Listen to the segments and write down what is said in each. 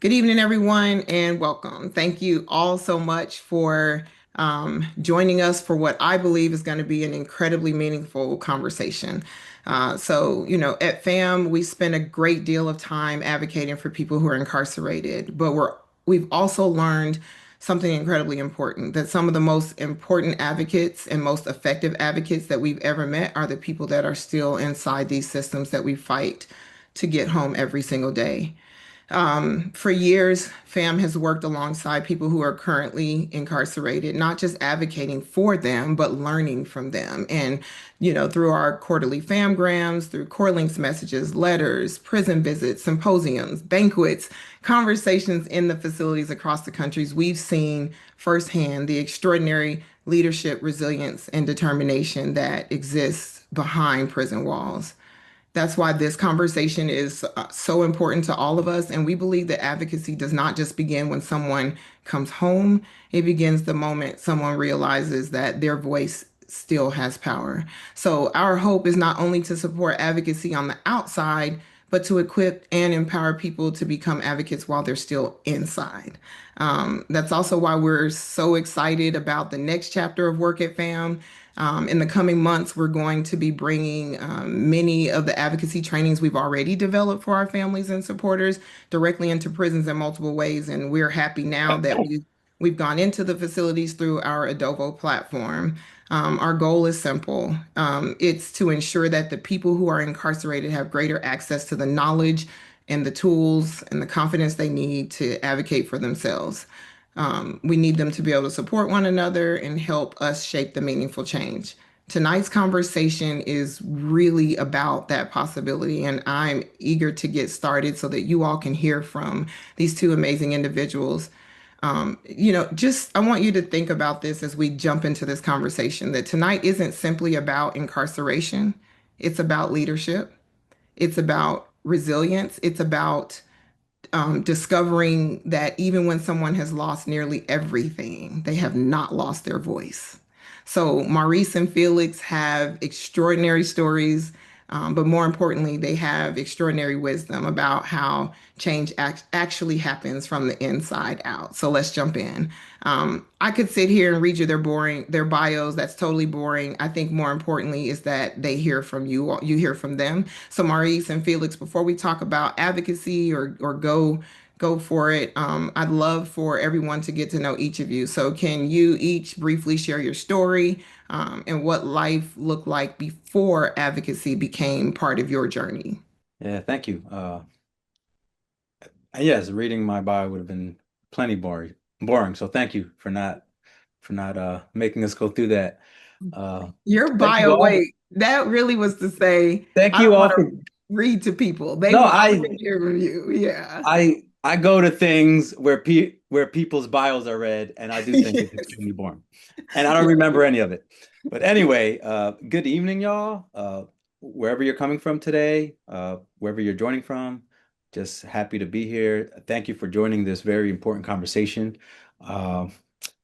Good evening, everyone, and welcome. Thank you all so much for joining us for what I believe is going to be an incredibly meaningful conversation. At FAM, we spend a great deal of time advocating for people who are incarcerated, but we've also learned something incredibly important, that some of the most important advocates and most effective advocates that we've ever met are the people that are still inside these systems that we fight to get home every single day. For years, FAM has worked alongside people who are currently incarcerated, not just advocating for them, but learning from them. Through our quarterly FAMgrams, through core links messages, letters, prison visits, symposiums, banquets, conversations in the facilities across the countries, we've seen firsthand the extraordinary leadership, resilience, and determination that exists behind prison walls. That's why this conversation is so important to all of us. And we believe that advocacy does not just begin when someone comes home, it begins the moment someone realizes that their voice still has power. So, our hope is not only to support advocacy on the outside, but to equip and empower people to become advocates while they're still inside. That's also why we're so excited about the next chapter of Work at FAM. In the coming months, we're going to be bringing many of the advocacy trainings we've already developed for our families and supporters directly into prisons in multiple ways. And we're happy now that we've gone into the facilities through our Adovo platform. Our goal is simple. It's to ensure that the people who are incarcerated have greater access to the knowledge and the tools and the confidence they need to advocate for themselves. We need them to be able to support one another and help us shape the meaningful change. Tonight's conversation is really about that possibility, and I'm eager to get started so that you all can hear from these two amazing individuals. I want you to think about this as we jump into this conversation, that tonight isn't simply about incarceration, it's about leadership, it's about resilience, it's about discovering that even when someone has lost nearly everything, they have not lost their voice. So, Maurice and Felix have extraordinary stories, but more importantly, they have extraordinary wisdom about how change actually happens from the inside out. So, let's jump in. I could sit here and read you their bios. That's totally boring. I think more importantly is that they hear from you, you hear from them. So, Maurice and Felix, before we talk about advocacy or go for it, I'd love for everyone to get to know each of you. So, can you each briefly share your story, and what life looked like before advocacy became part of your journey? Yeah, thank you. Yes, reading my bio would have been plenty boring. So thank you for not making us go through that. Your Thank you bio, all. wait, that really was to say, Thank I don't you want all to for read to people. no, I want to hear from you. Yeah. I go to things where people's bios are read, and I do think it's Yes. extremely boring, and I don't Yeah. remember any of it. But anyway, good evening, y'all. Wherever you're coming from today, wherever you're joining from, just happy to be here. Thank you for joining this very important conversation. Uh,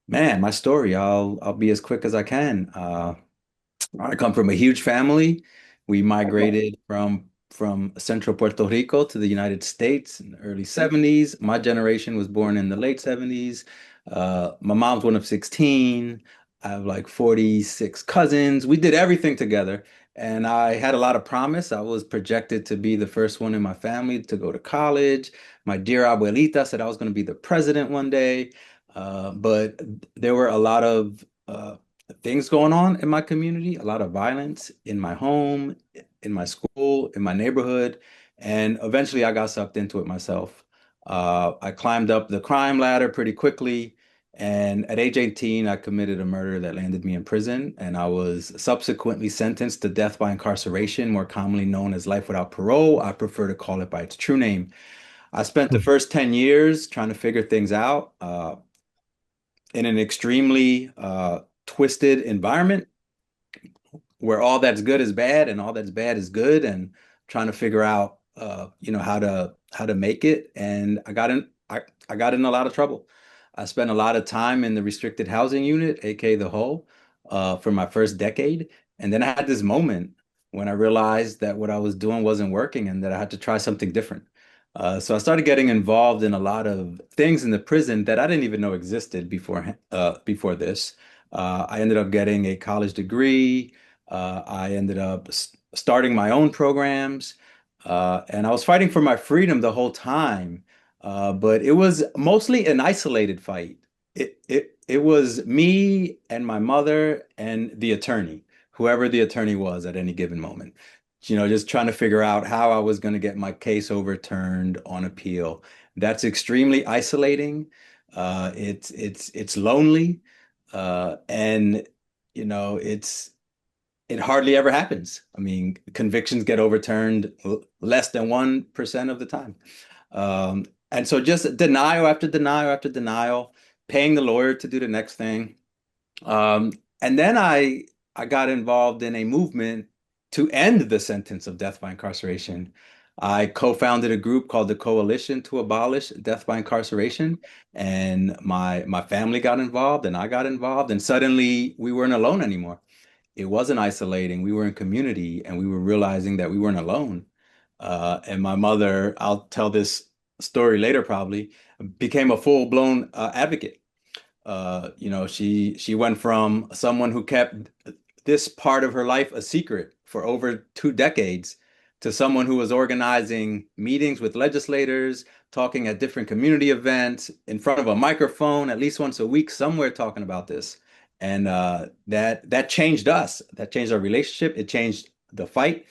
Man, my story. I'll be as quick as I can. I come from a huge family. We Okay. migrated from central Puerto Rico to the United States in the early 70s. My generation was born in the late 70s. My mom's one of 16. I have like 46 cousins. We did everything together, and I had a lot of promise. I was projected to be the first one in my family to go to college. My dear abuelita said I was going to be the president one day. But there were a lot of things going on in my community, a lot of violence in my home, in my school, in my neighborhood, and eventually I got sucked into it myself. I climbed up the crime ladder pretty quickly, and at age 18, I committed a murder that landed me in prison, and I was subsequently sentenced to death by incarceration, more commonly known as life without parole. I prefer to call it by its true name. I spent the first 10 years trying to figure things out. In an extremely twisted environment where all that's good is bad and all that's bad is good, and trying to figure out how to make it. And I got in a lot of trouble. I spent a lot of time in the restricted housing unit, aka the hole, for my first decade. And then I had this moment when I realized that what I was doing wasn't working and that I had to try something different. So I started getting involved in a lot of things in the prison that I didn't even know existed before this. I ended up getting a college degree. I ended up starting my own programs, and I was fighting for my freedom the whole time. But it was mostly an isolated fight. It was me and my mother and the attorney, whoever the attorney was at any given moment, just trying to figure out how I was going to get my case overturned on appeal. That's extremely isolating. It's lonely, and it hardly ever happens. I mean, convictions get overturned less than 1% of the time. And so just denial after denial after denial, paying the lawyer to do the next thing. And then I got involved in a movement to end the sentence of death by incarceration. I co-founded a group called the Coalition to Abolish Death by Incarceration, and my family got involved, and I got involved, and suddenly we weren't alone anymore. It wasn't isolating. We were in community, and we were realizing that we weren't alone. And my mother, I'll tell this story later probably, became a full-blown advocate. She went from someone who kept this part of her life a secret for over 2 decades to someone who was organizing meetings with legislators, talking at different community events, in front of a microphone at least once a week, somewhere talking about this. And that changed us. That changed our relationship. It changed the fight.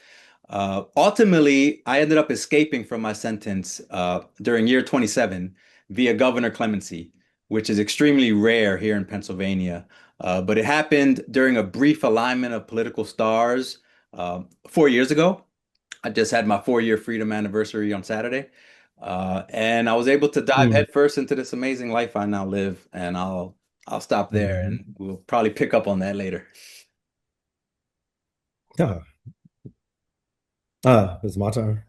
Ultimately, I ended up escaping from my sentence during year 27 via governor clemency, which is extremely rare here in Pennsylvania. But it happened during a brief alignment of political stars 4 years ago. I just had my 4-year freedom anniversary on Saturday. And I was able to dive Mm. headfirst into this amazing life I now live. And I'll stop there Mhm. and we'll probably pick up on that later. Ah, it's my turn.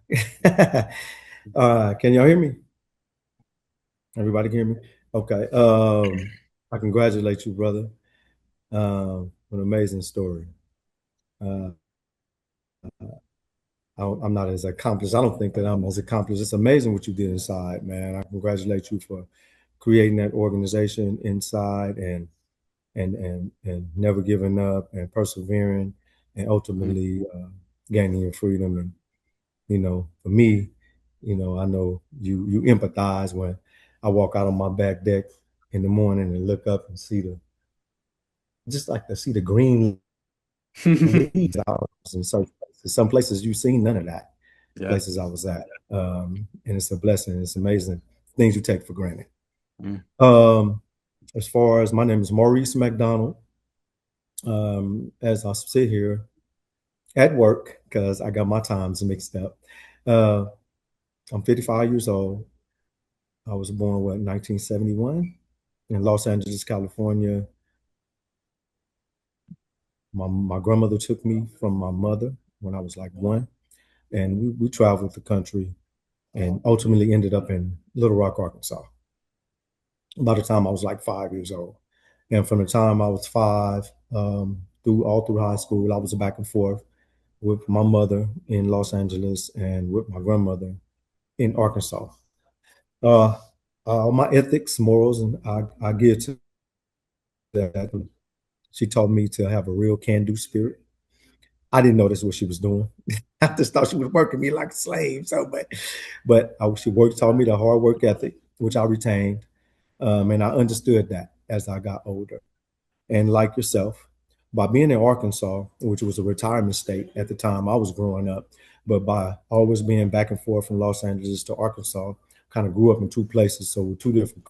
Can y'all hear me? Everybody can hear me? Okay. I congratulate you, brother. An amazing story. Uh, I'm not as accomplished. I don't think that I'm as accomplished. It's amazing what you did inside, man. I congratulate you for creating that organization inside and never giving up and persevering and Mhm. ultimately gaining your freedom. And for me, I know you empathize when I walk out on my back deck in the morning and look up and see the just like to see the green leaves out in certain places. Some places you've seen none of that. Yeah. Places I was at, and it's a blessing. It's amazing things you take for granted. Mm. Um, as far as my name is Maurice McDonald. As I sit here at work because I got my times mixed up. Uh, I'm 55 years old. I was born, 1971 in Los Angeles, California. My grandmother took me from my mother when I was like one, and we traveled the country and ultimately ended up in Little Rock, Arkansas. By the time I was like 5 years old. And from the time I was five through high school, I was back and forth with my mother in Los Angeles and with my grandmother in Arkansas. Uh, my ethics, morals, and I give to that. She taught me to have a real can-do spirit. I didn't know this what she was doing. I just thought she was working me like a slave. So, she taught me the hard work ethic, which I retained, and I understood that as I got older. And like yourself, by being in Arkansas, which was a retirement state at the time I was growing up, but by always being back and forth from Los Angeles to Arkansas, kind of grew up in two places, so two different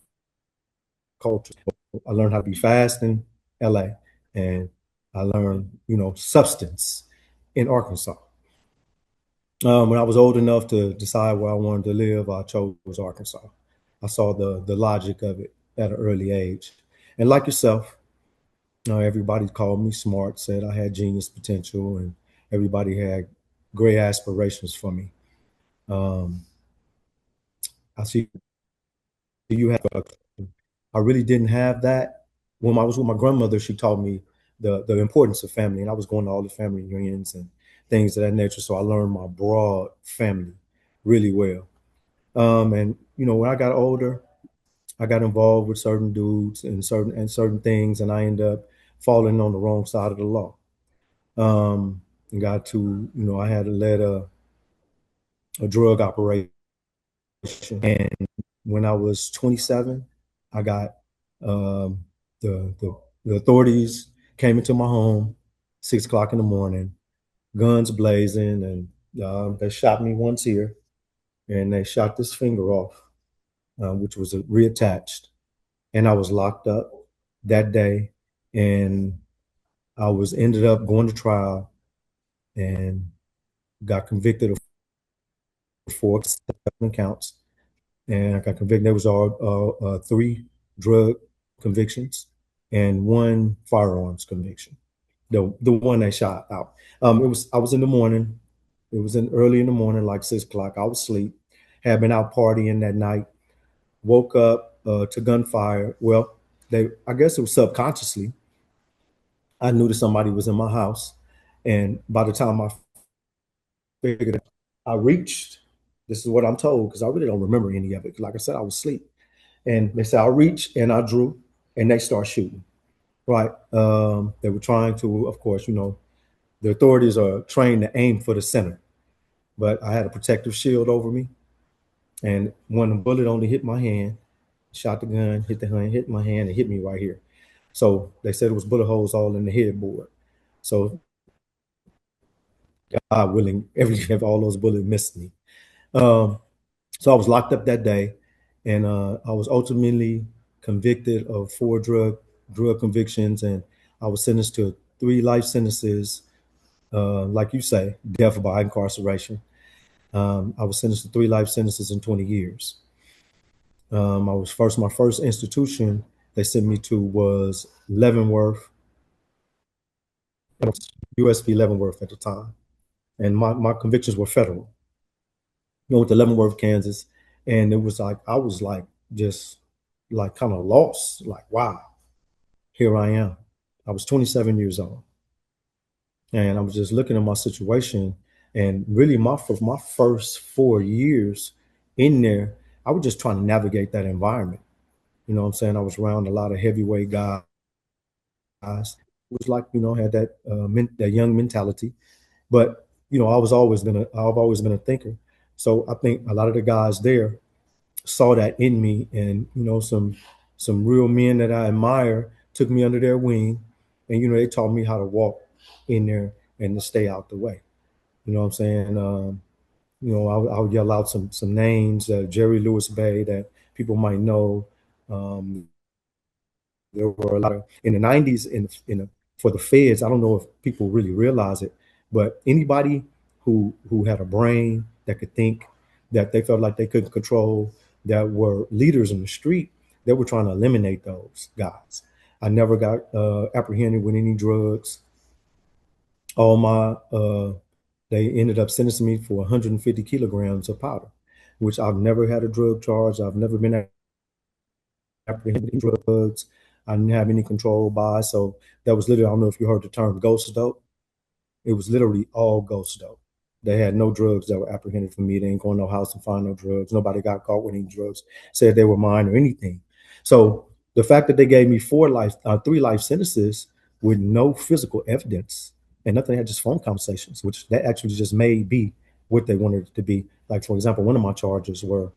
cultures. I learned how to be fast in LA, and I learned, substance in Arkansas. When I was old enough to decide where I wanted to live, I chose Arkansas. I saw the logic of it at an early age. And like yourself, everybody called me smart, said I had genius potential, and everybody had great aspirations for me. Um, I see you have. I really didn't have that. When I was with my grandmother, she taught me the importance of family, and I was going to all the family reunions and things of that nature. So I learned my broad family really well. And when I got older, I got involved with certain dudes and certain things, and I ended up falling on the wrong side of the law. And got to, I had to lead a drug operation. And when I was 27, I got um, the authorities came into my home, 6 o'clock in the morning, guns blazing, and they shot me once here, and they shot this finger off, which was reattached, and I was locked up that day, and I was ended up going to trial and got convicted of 4 counts, and I got convicted. There was all three drug convictions and one firearms conviction. The one they shot out. It was I was in the morning. It was in early in the morning, like 6 o'clock. I was asleep. Had been out partying that night. Woke up to gunfire. Well, I guess it was subconsciously. I knew that somebody was in my house, and by the time I figured it, I reached. This is what I'm told because I really don't remember any of it. Like I said, I was asleep. And they said, I reached and I drew, and they start shooting. Right. They were trying to, of course, the authorities are trained to aim for the center, but I had a protective shield over me. And one bullet only hit my hand, shot the gun, hit the hand, hit my hand, and hit me right here. So they said it was bullet holes all in the headboard. So God willing, every all those bullets missed me. Um, So I was locked up that day, and I was ultimately convicted of four drug convictions, and I was sentenced to 3 life sentences, like you say, death by incarceration. I was sentenced to 3 life sentences in 20 years. My first institution they sent me to was Leavenworth, USP Leavenworth at the time, and my convictions were federal. Went to Leavenworth, Kansas, and it was like I was like just like kind of lost. Like, wow, here I am. I was 27 years old, and I was just looking at my situation, and really my first 4 years in there, I was just trying to navigate that environment. You know what I'm saying? I was around a lot of heavyweight guys. It was like had that that young mentality, but I've always been a thinker. So I think a lot of the guys there saw that in me, and some real men that I admire took me under their wing, and they taught me how to walk in there and to stay out the way. You know what I'm saying? I would yell out some names, Jerry Lewis Bay, that people might know. Um, there were a lot of in the '90s for the feds. I don't know if people really realize it, but anybody who had a brain that could think, that they felt like they couldn't control, that were leaders in the street, they were trying to eliminate those guys. I never got apprehended with any drugs. All my they ended up sentencing me for 150 kilograms of powder, which I've never had a drug charge. I've never been apprehended with drugs. I didn't have any control by. So that was literally, I don't know if you heard the term ghost dope. It was literally all ghost dope. They had no drugs that were apprehended for me. They ain't going to no house and find no drugs. Nobody got caught with any drugs, said they were mine or anything. So the fact that they gave me 3 life sentences with no physical evidence and nothing, had just phone conversations, which that actually just may be what they wanted it to be. Like, for example, one of my charges were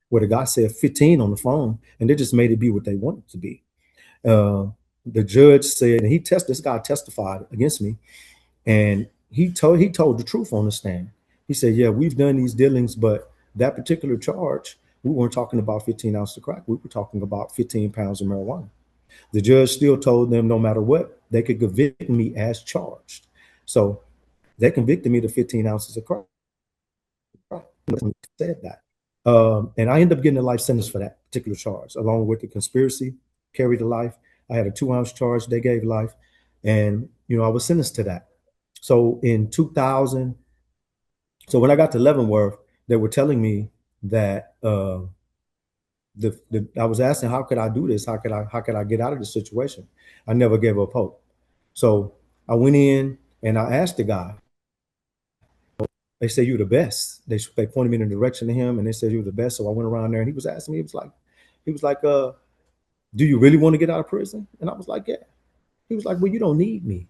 where the guy said 15 on the phone, and they just made it be what they wanted to be. Uh, the judge said, and this guy testified against me, and he told the truth on the stand. He said, "Yeah, we've done these dealings, but that particular charge, we weren't talking about 15 ounces of crack. We were talking about 15 pounds of marijuana." The judge still told them no matter what, they could convict me as charged. So they convicted me to 15 ounces of crack. Said that. And I ended up getting a life sentence for that particular charge, along with the conspiracy, carried to life. I had a 2 ounce charge, they gave life. And, I was sentenced to that. So in 2000, so when I got to Leavenworth, they were telling me that I was asking, how could I do this? How could I get out of this situation? I never gave up hope. So I went in and I asked the guy, They said you're the best. They pointed me in the direction of him, and they said you were the best. So I went around there, and he was asking me, he was like, do you really want to get out of prison? And I was like, yeah. He was like, well, you don't need me.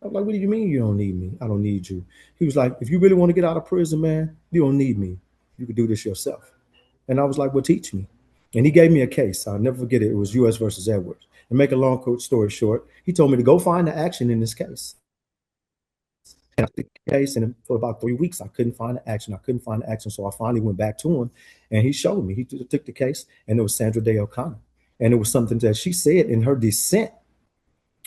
I was like, what do you mean you don't need me? I don't need you. He was like, if you really want to get out of prison, man, you don't need me. You could do this yourself. And I was like, well, teach me. And he gave me a case. I'll never forget it. It was U.S. versus Edwards. And make a long story short, he told me to go find the action in this case. And I took the case, and for about 3 weeks, I couldn't find the action. I couldn't find the action. So I finally went back to him, and he showed me. He took the case, and it was Sandra Day O'Connor. And it was something that she said in her dissent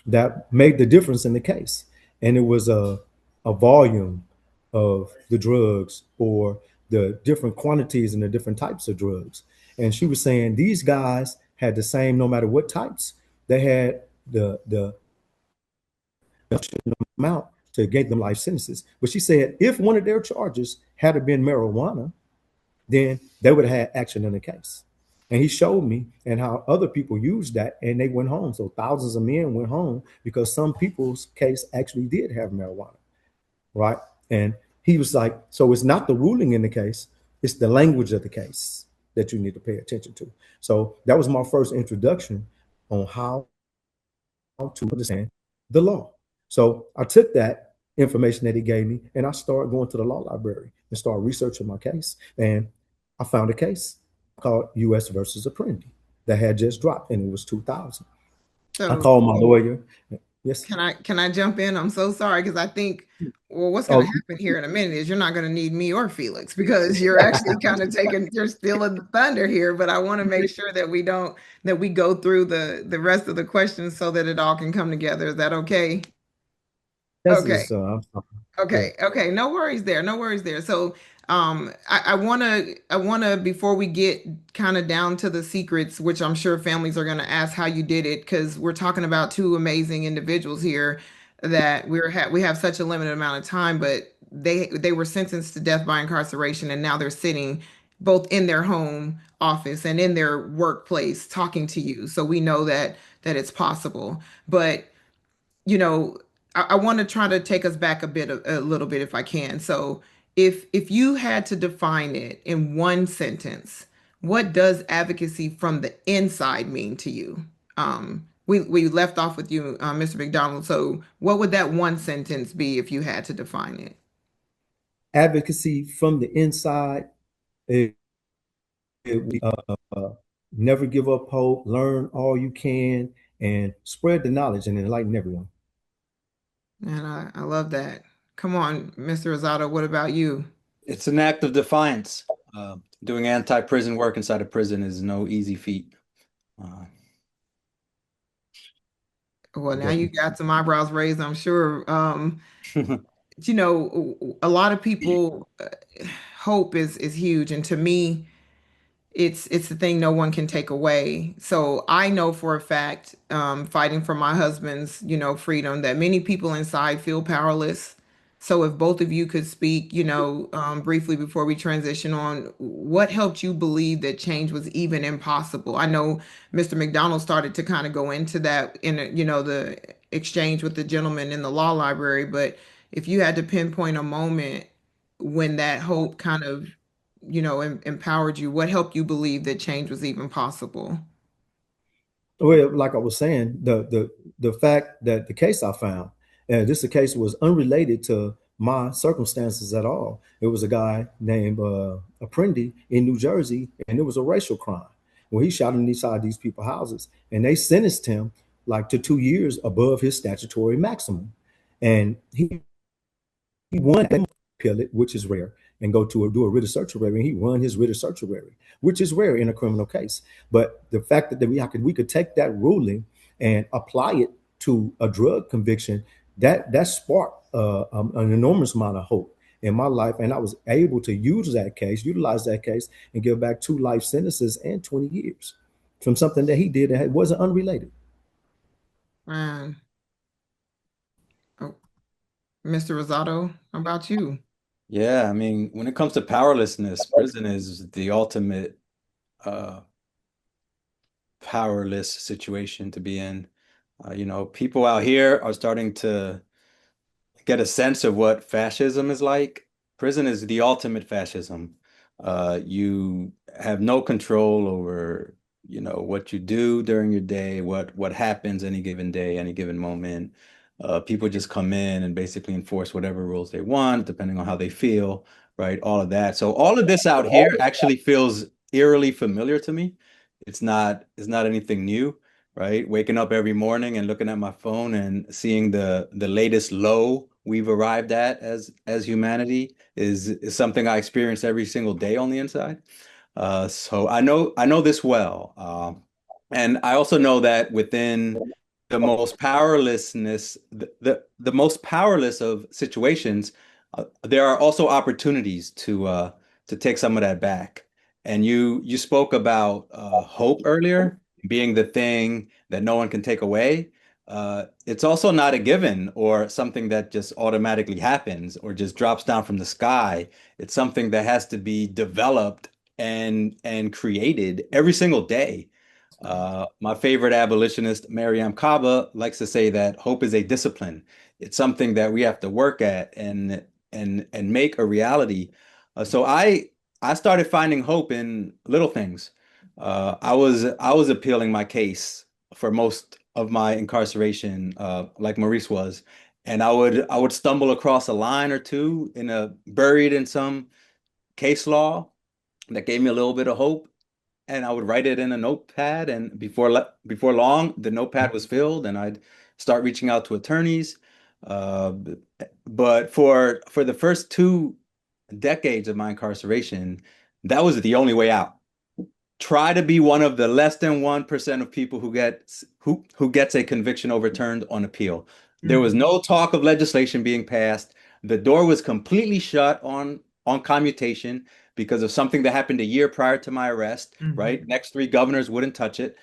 that made the difference in the case. And it was a volume of the drugs or the different quantities and the different types of drugs. And she was saying these guys had the same, no matter what types, they had the amount to get them life sentences. But she said if one of their charges had been marijuana, then they would have had action in the case. And he showed me and how other people used that and they went home. So thousands of men went home because some people's case actually did have marijuana, right? And he was like, so it's not the ruling in the case, it's the language of the case that you need to pay attention to. So that was my first introduction on how to understand the law. So I took that information that he gave me and I started going to the law library and started researching my case. And I found a case called U.S. versus Apprendi that had just dropped, and it was 2000. I So called my lawyer. Yes. can I jump in? I'm so sorry because I think well, what's going to Oh, happen here in a minute is you're not going to need me or Felix because you're actually kind of taking you're stealing the thunder here. But I want to make sure that we don't that we go through the rest of the questions so that it all can come together. Is that okay? that's Okay. just, yeah. Okay. No worries there. No worries there. So, I wanna, before we get kind of down to the secrets, which I'm sure families are gonna ask how you did it, because we're talking about two amazing individuals here that we have such a limited amount of time, but they were sentenced to death by incarceration, and now they're sitting both in their home office and in their workplace talking to you. So we know that it's possible, but you know, I want to try to take us back a little bit if I can. So if you had to define it in one sentence, what does advocacy from the inside mean to you? We left off with you, Mr. McDonald. So what would that one sentence be if you had to define it? Advocacy from the inside, it, it never give up hope, learn all you can, and spread the knowledge and enlighten everyone. And I love that. Come on, Mr. Rosado, what about you? It's an act of defiance. Doing anti-prison work inside a prison is no easy feat. Uh, Well, now you Definitely. got some eyebrows raised, I'm sure. A lot of people hope is huge, and to me, it's the thing no one can take away. So I know for a fact, fighting for my husband's, freedom, that many people inside feel powerless. So if both of you could speak, briefly before we transition on, what helped you believe that change was even impossible? I know Mr. McDonald started to kind of go into that in, the exchange with the gentleman in the law library, but if you had to pinpoint a moment when that hope kind of empowered you? What helped you believe that change was even possible? Well, like I was saying, the fact that the case I found, and this case was unrelated to my circumstances at all. It was a guy named Apprendi in New Jersey, and it was a racial crime where he shot inside these people's houses, and they sentenced him like to 2 years above his statutory maximum, and he won that appeal it, which is rare, and go to do a writ of certiorari, and he won his writ of certiorari, which is rare in a criminal case. But the fact that we could take that ruling and apply it to a drug conviction, that sparked an enormous amount of hope in my life, and I was able to utilize that case, and give back 2 life sentences and 20 years from something that he did that wasn't unrelated. Man, oh, Mr. Rosado, how about you? yeah, I mean, when it comes to powerlessness, prison is the ultimate uh, powerless situation to be in. People out here are starting to get a sense of what fascism is like. Prison is the ultimate fascism. You have no control over, what you do during your day, what happens any given day, any given moment. People just come in and basically enforce whatever rules they want, depending on how they feel, right? All of that. So all of this out here actually feels eerily familiar to me. It's not anything new, right? Waking up every morning and looking at my phone and seeing the latest low we've arrived at as humanity is something I experience every single day on the inside. So I know this well, and I also know that within the most powerless of situations, there are also opportunities to take some of that back. And you spoke about hope earlier being the thing that no one can take away. It's also not a given or something that just automatically happens or just drops down from the sky. It's something that has to be developed and created every single day. My favorite abolitionist, Mariam Kaba, likes to say that hope is a discipline. It's something that we have to work at and make a reality. So I started finding hope in little things. I was appealing my case for most of my incarceration, like Maurice was, and I would stumble across a line or two buried in some case law that gave me a little bit of hope, and I would write it in a notepad, and before long, the notepad was filled, and I'd start reaching out to attorneys. Uh, but for the first 2 decades of my incarceration, that was the only way out. Try to be one of the less than 1% of people who gets a conviction overturned on appeal. There was Mhm. no talk of legislation being passed. The door was completely shut on commutation because of something that happened a year prior to my arrest, right? Mhm. Next three governors wouldn't touch it.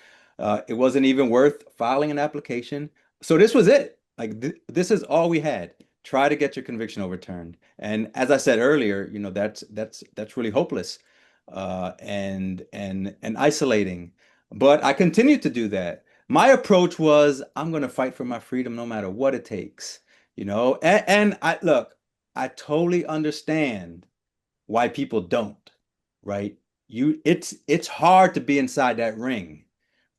It wasn't even worth filing an application. So this was it. Like this is all we had. Try to get your conviction overturned. And as I said earlier, that's really hopeless, and isolating. But I continued to do that. My approach was I'm going to fight for my freedom no matter what it takes, and I look, I totally understand why people don't, right? It's hard to be inside that ring,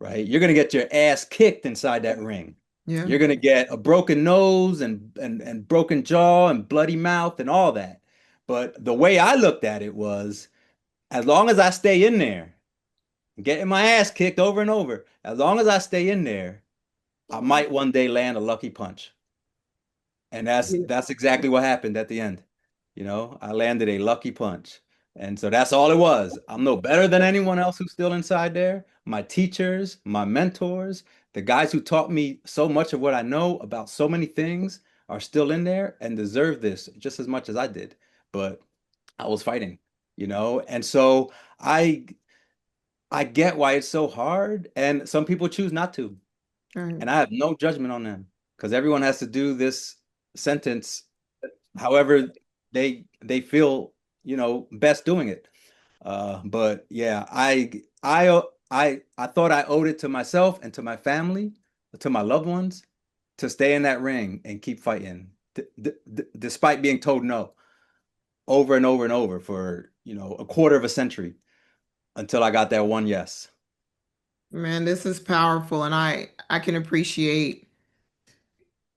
right? You're gonna get your ass kicked inside that ring. Yeah. You're gonna get a broken nose and broken jaw and bloody mouth and all that. But the way I looked at it was, as long as I stay in there, getting my ass kicked over and over, as long as I stay in there, I might one day land a lucky punch. And that's exactly what happened at the end. I landed a lucky punch. And so that's all it was. I'm no better than anyone else who's still inside there. My teachers, my mentors, the guys who taught me so much of what I know about so many things are still in there and deserve this just as much as I did. But I was fighting. And so I I get why it's so hard, and some people choose not to. Right. And I have no judgment on them because everyone has to do this sentence however they feel, best doing it. But yeah, I thought I owed it to myself and to my family, to my loved ones, to stay in that ring and keep fighting, despite being told no over and over and over for, a quarter of a century until I got that one yes. Man, this is powerful, and I can appreciate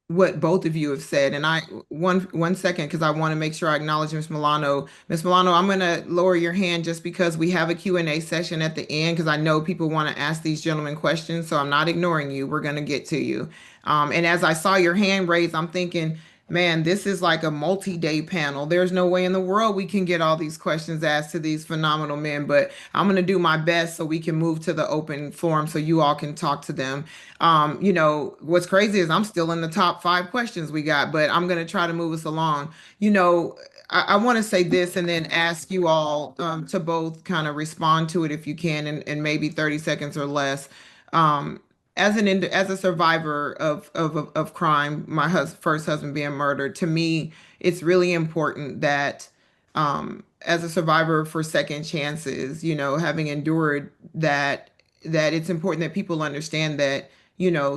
what both of you have said. And I one second, because I want to make sure I acknowledge Miss Milano. Miss Milano, I'm going to lower your hand just because we have a Q&A session at the end, because I know people want to ask these gentlemen questions. So I'm not ignoring you. We're going to get to you. And as I saw your hand raised, I'm thinking, man, this is like a multi-day panel. There's no way in the world we can get all these questions asked to these phenomenal men, but I'm going to do my best so we can move to the open forum so you all can talk to them. What's crazy is I'm still in the top 5 questions we got, but I'm going to try to move us along. You know, I want to say this and then ask you all to both kind of respond to it if you can in maybe 30 seconds or less. Um, as a survivor of crime, my first husband being murdered, to me, it's really important that as a survivor for second chances, having endured that it's important that people understand that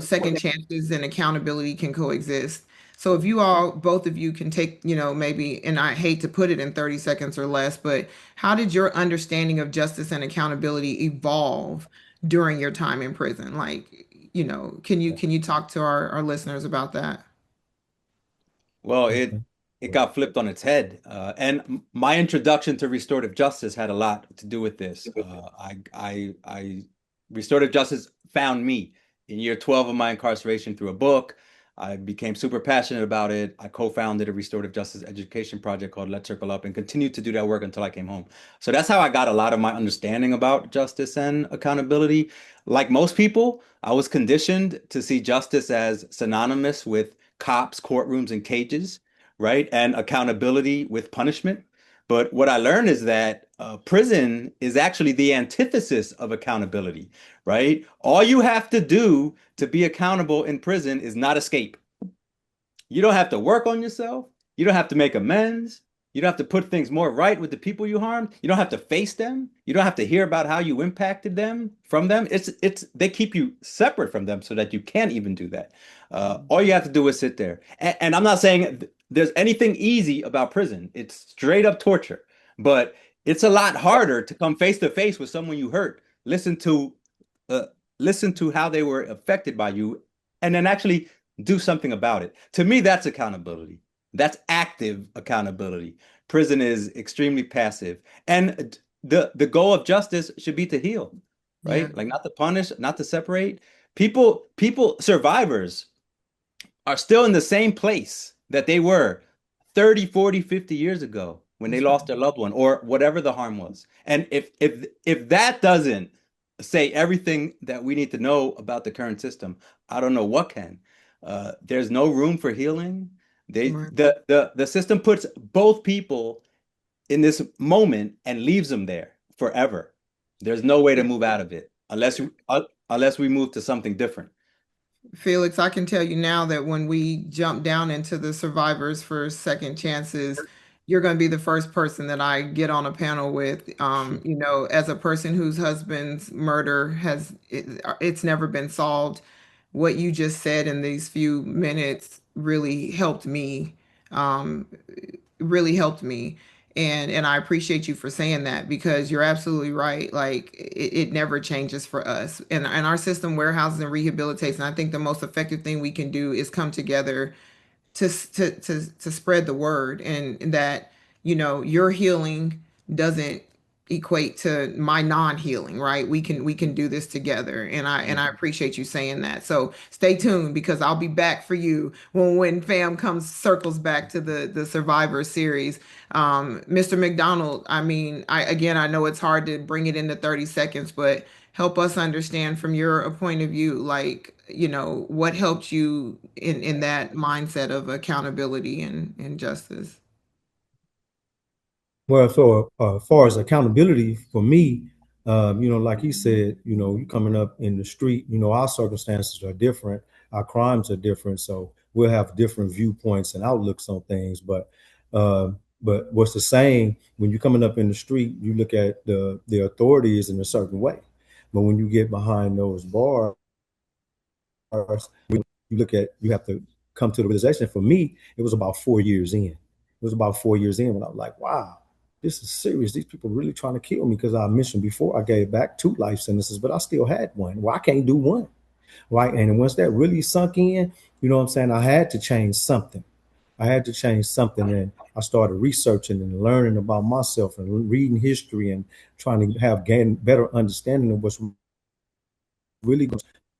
second chances and accountability can coexist. So if you all, both of you can take, maybe, and I hate to put it in 30 seconds or less, but how did your understanding of justice and accountability evolve during your time in prison? Like, can you talk to our listeners about that? Well, it Okay. it got flipped on its head, and my introduction to restorative justice had a lot to do with this. Restorative justice found me in year 12 of my incarceration through a book. I became super passionate about it. I co-founded a restorative justice education project called Let's Circle Up and continued to do that work until I came home. So that's how I got a lot of my understanding about justice and accountability. Like most people, I was conditioned to see justice as synonymous with cops, courtrooms, and cages, right? And accountability with punishment. But what I learned is that prison is actually the antithesis of accountability, right? All you have to do to be accountable in prison is not escape. You don't have to work on yourself. You don't have to make amends. You don't have to put things more right with the people you harmed. You don't have to face them. You don't have to hear about how you impacted them from them. It's they keep you separate from them so that you can't even do that. All you have to do is sit there. And I'm not saying there's anything easy about prison. It's straight up torture. But it's a lot harder to come face to face with someone you hurt, uh, listen to how they were affected by you, and then actually do something about it. To me, that's accountability. That's active accountability. Prison is extremely passive. And the goal of justice should be to heal, Yeah. right? Like not to punish, not to separate. Survivors are still in the same place that they were 30, 40, 50 years ago when they That's lost their loved one or whatever the harm was. And if that doesn't say everything that we need to know about the current system, I don't know what can. There's no room for healing. right. The system puts both people in this moment and leaves them there forever. There's no way to move out of it unless we move to something different. Felix, I can tell you now that when we jump down into the survivors for second chances, you're going to be the first person that I get on a panel with. As a person whose husband's murder it's never been solved, what you just said in these few minutes really helped me. Um, really helped me. And I appreciate you for saying that because you're absolutely right. Like it never changes for us. And our system warehouses and rehabilitates. And I think the most effective thing we can do is come together to spread the word and that your healing doesn't equate to my non-healing, right? We can do this together, and I appreciate you saying that. So stay tuned because I'll be back for you when fam comes circles back to the Survivor series. Mr. McDonald, I mean, I know it's hard to bring it into 30 seconds, but help us understand from your point of view, like, what helped you in that mindset of accountability and justice. Well, so as far as accountability for me, like he said, you coming up in the street, our circumstances are different, our crimes are different, so we'll have different viewpoints and outlooks on things. Uh, but what's the saying? When you're coming up in the street, you look at the authorities in a certain way, but when you get behind those bars, you have to come to the realization. For me, it was about 4 years in. It was about 4 years in when I was like, wow, this is serious. These people really trying to kill me because I mentioned before I gave back 2 life sentences, but I still had one. Well, I can't do one. Right. And once that really sunk in, you know what I'm saying? I had to change something. I had to change something. And I started researching and learning about myself and reading history and trying to gain better understanding of what's really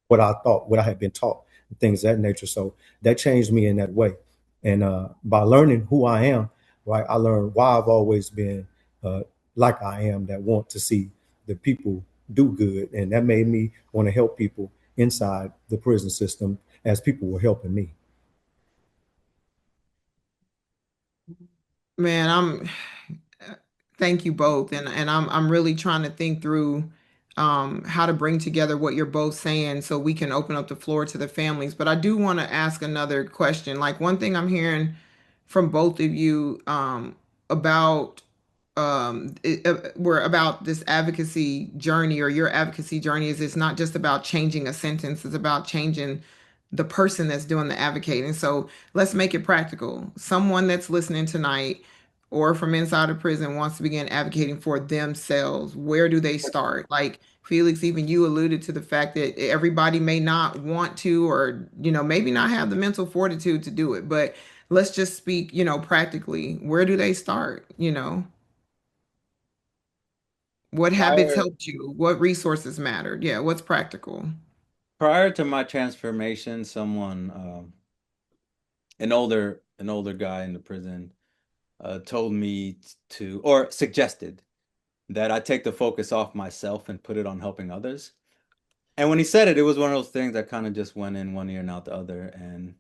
what I thought, what I had been taught, and things of that nature. So that changed me in that way. And by learning who I am, right, I learned why I've always been uh, like I am, that want to see the people do good. And that made me want to help people inside the prison system as people were helping me. Man, thank you both. And I'm really trying to think through how to bring together what you're both saying so we can open up the floor to the families. But I do want to ask another question. Like one thing I'm hearing from both of you about we're about this advocacy journey or your advocacy journey is it's not just about changing a sentence, it's about changing the person that's doing the advocating. So let's make it practical. Someone that's listening tonight or from inside of prison wants to begin advocating for themselves. Where do they start? Like Felix, even you alluded to the fact that everybody may not want to, or, maybe not have the mental fortitude to do it. But let's just speak, practically. Where do they start? What habits Prior helped you? What resources mattered? Yeah, what's practical? prior to my transformation, someone an older guy in the prison told me to, or suggested that I take the focus off myself and put it on helping others. And when he said it, it was one of those things that kind of just went in one ear and out the other. And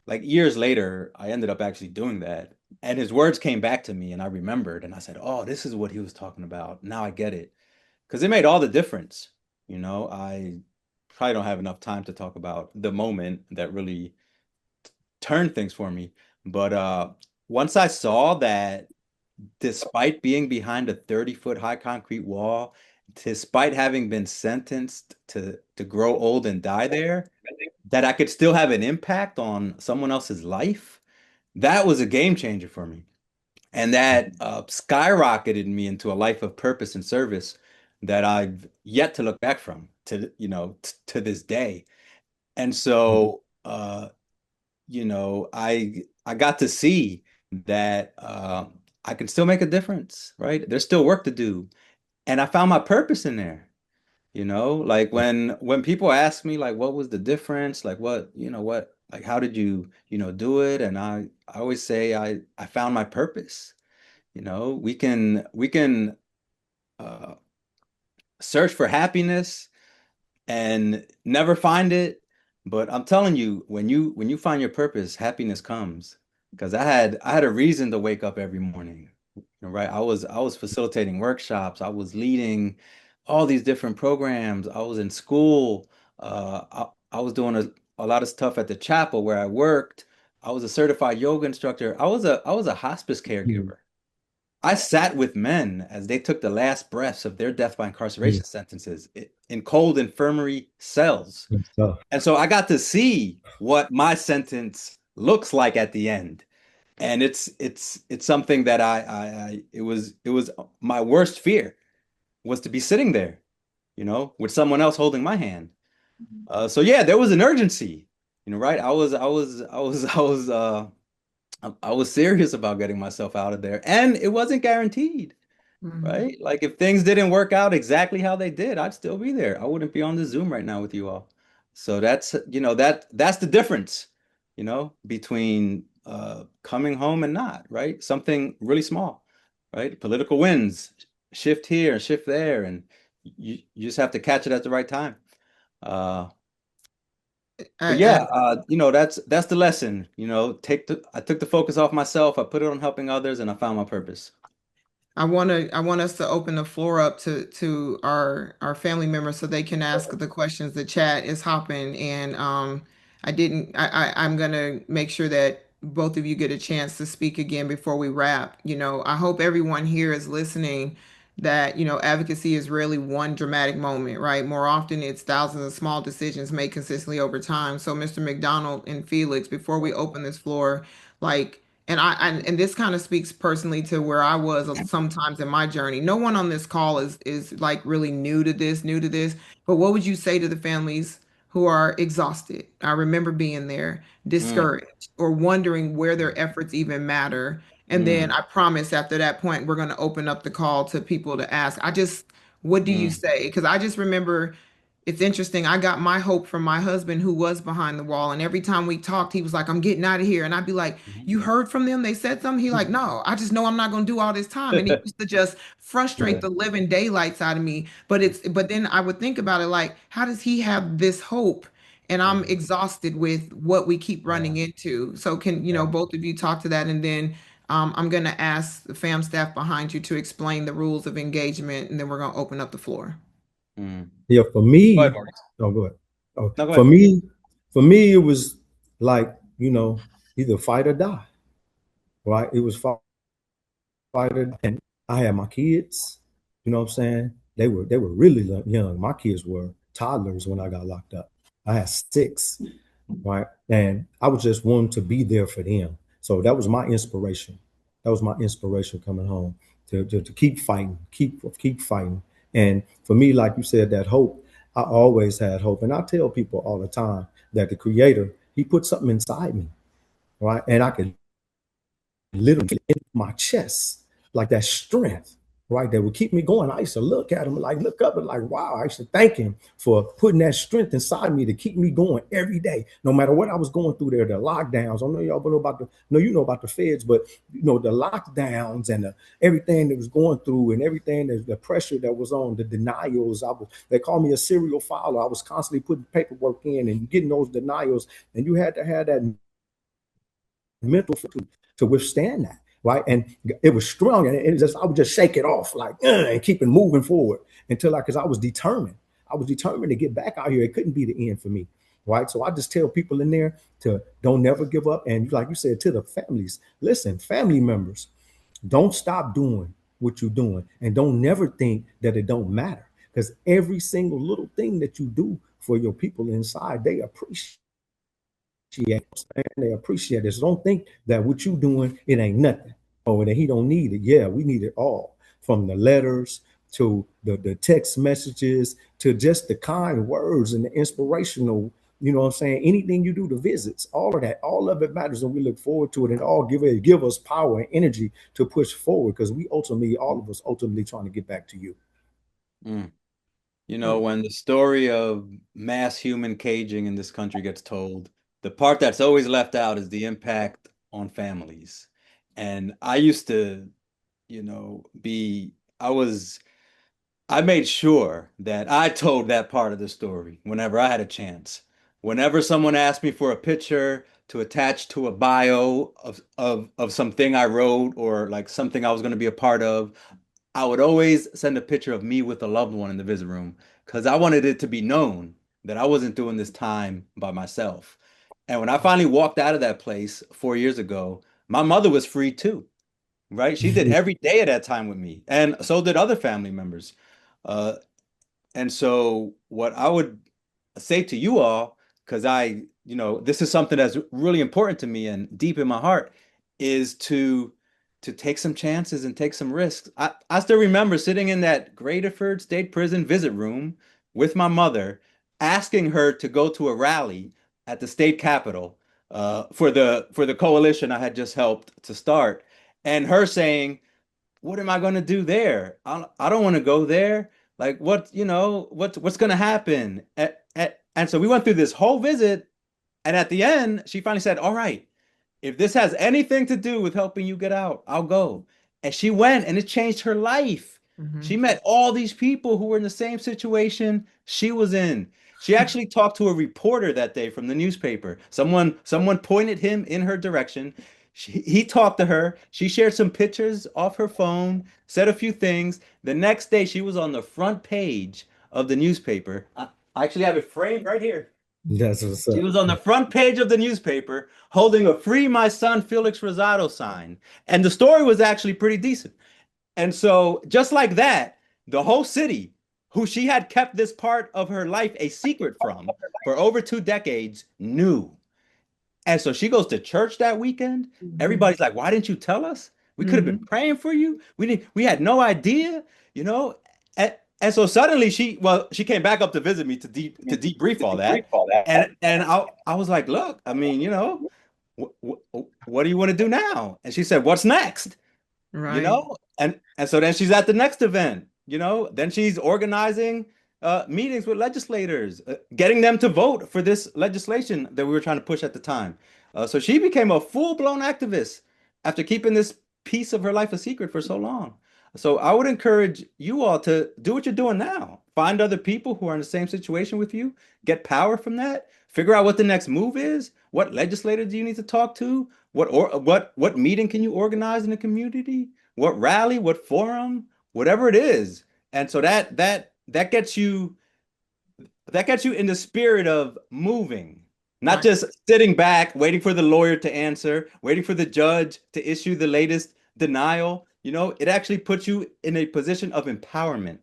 like years later, I ended up actually doing that. And his words came back to me and I remembered and I said, "Oh, this is what he was talking about. Now I get it." Because it made all the difference. I probably don't have enough time to talk about the moment that really turned things for me. But once I saw that despite being behind a 30-foot high concrete wall, despite having been sentenced to grow old and die there, that I could still have an impact on someone else's life, that was a game changer for me. And that skyrocketed me into a life of purpose and service that I've yet to look back from to this day. And so, I got to see that I can still make a difference, right? There's still work to do. And I found my purpose in there. Like when people ask me like what was the difference, like what like how did you, do it? And I always say I found my purpose. We can uh search for happiness and never find it. But I'm telling you, when you find your purpose, happiness comes. Because I had a reason to wake up every morning, right? I was facilitating workshops. I was leading all these different programs. I was in school. I was doing a lot of stuff at the chapel where I worked. I was a certified yoga instructor. I was a hospice Mhm. caregiver. I sat with men as they took the last breaths of their death by Yeah. incarceration sentences in cold infirmary cells. Good stuff. And so I got to see what my sentence looks like at the end. And it's something that it was my worst fear was to be sitting there, with someone else holding my hand. So yeah, there was an urgency, right? I was serious about getting myself out of there, and it wasn't guaranteed. Mhm. Right? Like if things didn't work out exactly how they did, I'd still be there. I wouldn't be on the Zoom right now with you all. So that's the difference, between coming home and not, right? Something really small, right? Political wins, shift here, shift there, and you just have to catch it at the right time. Uh, but I, yeah, that's the lesson, I took the focus off myself, I put it on helping others, and I found my purpose. I want us to open the floor up to our family members so they can ask the questions. The chat is hopping, and I'm gonna make sure that both of you get a chance to speak again before we wrap. I hope everyone here is listening that, advocacy is really one dramatic moment, right? More often it's thousands of small decisions made consistently over time. So Mr. McDonald and Felix, before we open this floor, like, and this kind of speaks personally to where I was sometimes in my journey. No one on this call is like really new to this. But what would you say to the families who are exhausted? I remember being there, Mm, discouraged, or wondering where their efforts even matter. And then mm, I promise after that point, we're going to open up the call to people to ask. What do you mm, say? Because I just remember it's interesting. I got my hope from my husband who was behind the wall. And every time we talked, he was like, I'm getting out of here. And I'd be like, you mhm. heard from them? They said something? He like, no, I just know I'm not going to do all this time. And he used to just frustrate Yeah. the living daylights out of me. But then I would think about it like, how does he have this hope? And I'm Yeah, exhausted with what we keep Yeah. running into. So can, Yeah. both of you talk to that? And then I'm going to ask the fam staff behind you to explain the rules of engagement. And then we're going to open up the floor. mm. Yeah. For Go ahead, me, Maurice. oh, go ahead. Oh, No, go for ahead. me, for me, it was like, either fight or die, right? It was fight or die. And I had my kids, you know what I'm saying? They were really young. My kids were toddlers when I got locked up. I had six. right? And I was just wanting to be there for them. So that was my inspiration. That was my inspiration coming home to keep fighting, keep fighting. And for me, like you said, that hope, I always had hope. And I tell people all the time that the creator, he put something inside me, right? And I could literally in my chest, like that strength, right? That would keep me going. I used to look at him, like look up and like, wow, I used to thank him for putting that strength inside me to keep me going every day, no matter what I was going through there, the lockdowns. I know y'all know about you know about the feds, but you know, the lockdowns and everything that was going through and everything, the pressure that was on, the denials. They called me a serial filer. I was constantly putting paperwork in and getting those denials. And you had to have that mental to withstand that, right? And it was strong, and it just I would just shake it off like and keep it moving forward until because I was determined. I was determined to get back out here. It couldn't be the end for me, right? So I just tell people in there to don't never give up, and like you said to the families, listen, family members, don't stop doing what you're doing, and don't never think that it don't matter because every single little thing that you do for your people inside, they appreciate it. So don't think that what you doing, it ain't nothing. Or that he don't need it. Yeah, we need it all. From the letters to the text messages to just the kind words and the inspirational, you know what I'm saying? Anything you do, the visits, all of that, all of it matters, and we look forward to it, and all give us power and energy to push forward because we ultimately, all of us ultimately trying to get back to you. Mm. You know, Mm. when the story of mass human caging in this country gets told, the part that's always left out is the impact on families. And I used to, you know, be, I was, I made sure that I told that part of the story whenever I had a chance. Whenever someone asked me for a picture to attach to a bio of something I wrote or like something I was going to be a part of, I would always send a picture of me with a loved one in the visit room because I wanted it to be known that I wasn't doing this time by myself. And when I finally walked out of that place 4 years ago, my mother was free too, right? She did every day of that time with me, and so did other family members. Uh, and so, what I would say to you all, because you know, this is something that's really important to me and deep in my heart, is to take some chances and take some risks. I still remember sitting in that Graterford State Prison visit room with my mother, asking her to go to a rally at the state capitol for the coalition I had just helped to start, and her saying, what am I going to do there? I don't want to go there. Like what, you know, what's going to happen? And so we went through this whole visit, and at the end, she finally said, "All right, if this has anything to do with helping you get out, I'll go." And she went, and it changed her life. She Mhm. met all these people who were in the same situation she was in. She actually talked to a reporter that day from the newspaper. Someone pointed him in her direction. He talked to her. She shared some pictures off her phone, said a few things. The next day, she was on the front page of the newspaper. I actually have it framed right here. That's what's She up. was on the front page of the newspaper holding a Free My Son Felix Rosado sign. And the story was actually pretty decent. And so, just like that, the whole city, who she had kept this part of her life a secret from for over 2 decades, knew. And so she goes to church that weekend. Mhm. Everybody's like, "Why didn't you tell us? We could have been Mhm. praying for you. We had no idea, you know." And so suddenly she came back up to visit me to debrief all that. And I was like, "Look, I mean, you know, what do you want to do now?" And she said, "What's next?" You Right. know, and so then she's at the next event, you know, then she's organizing meetings with legislators, getting them to vote for this legislation that we were trying to push at the time. So she became a full-blown activist after keeping this piece of her life a secret for so long. So I would encourage you all to do what you're doing now. Find other people who are in the same situation with you, get power from that, figure out what the next move is, what legislator do you need to talk to, what meeting can you organize in the community? What rally, what forum, whatever it is. And so that gets you in the spirit of moving, not Right. just sitting back waiting for the lawyer to answer, waiting for the judge to issue the latest denial. You know, it actually puts you in a position of empowerment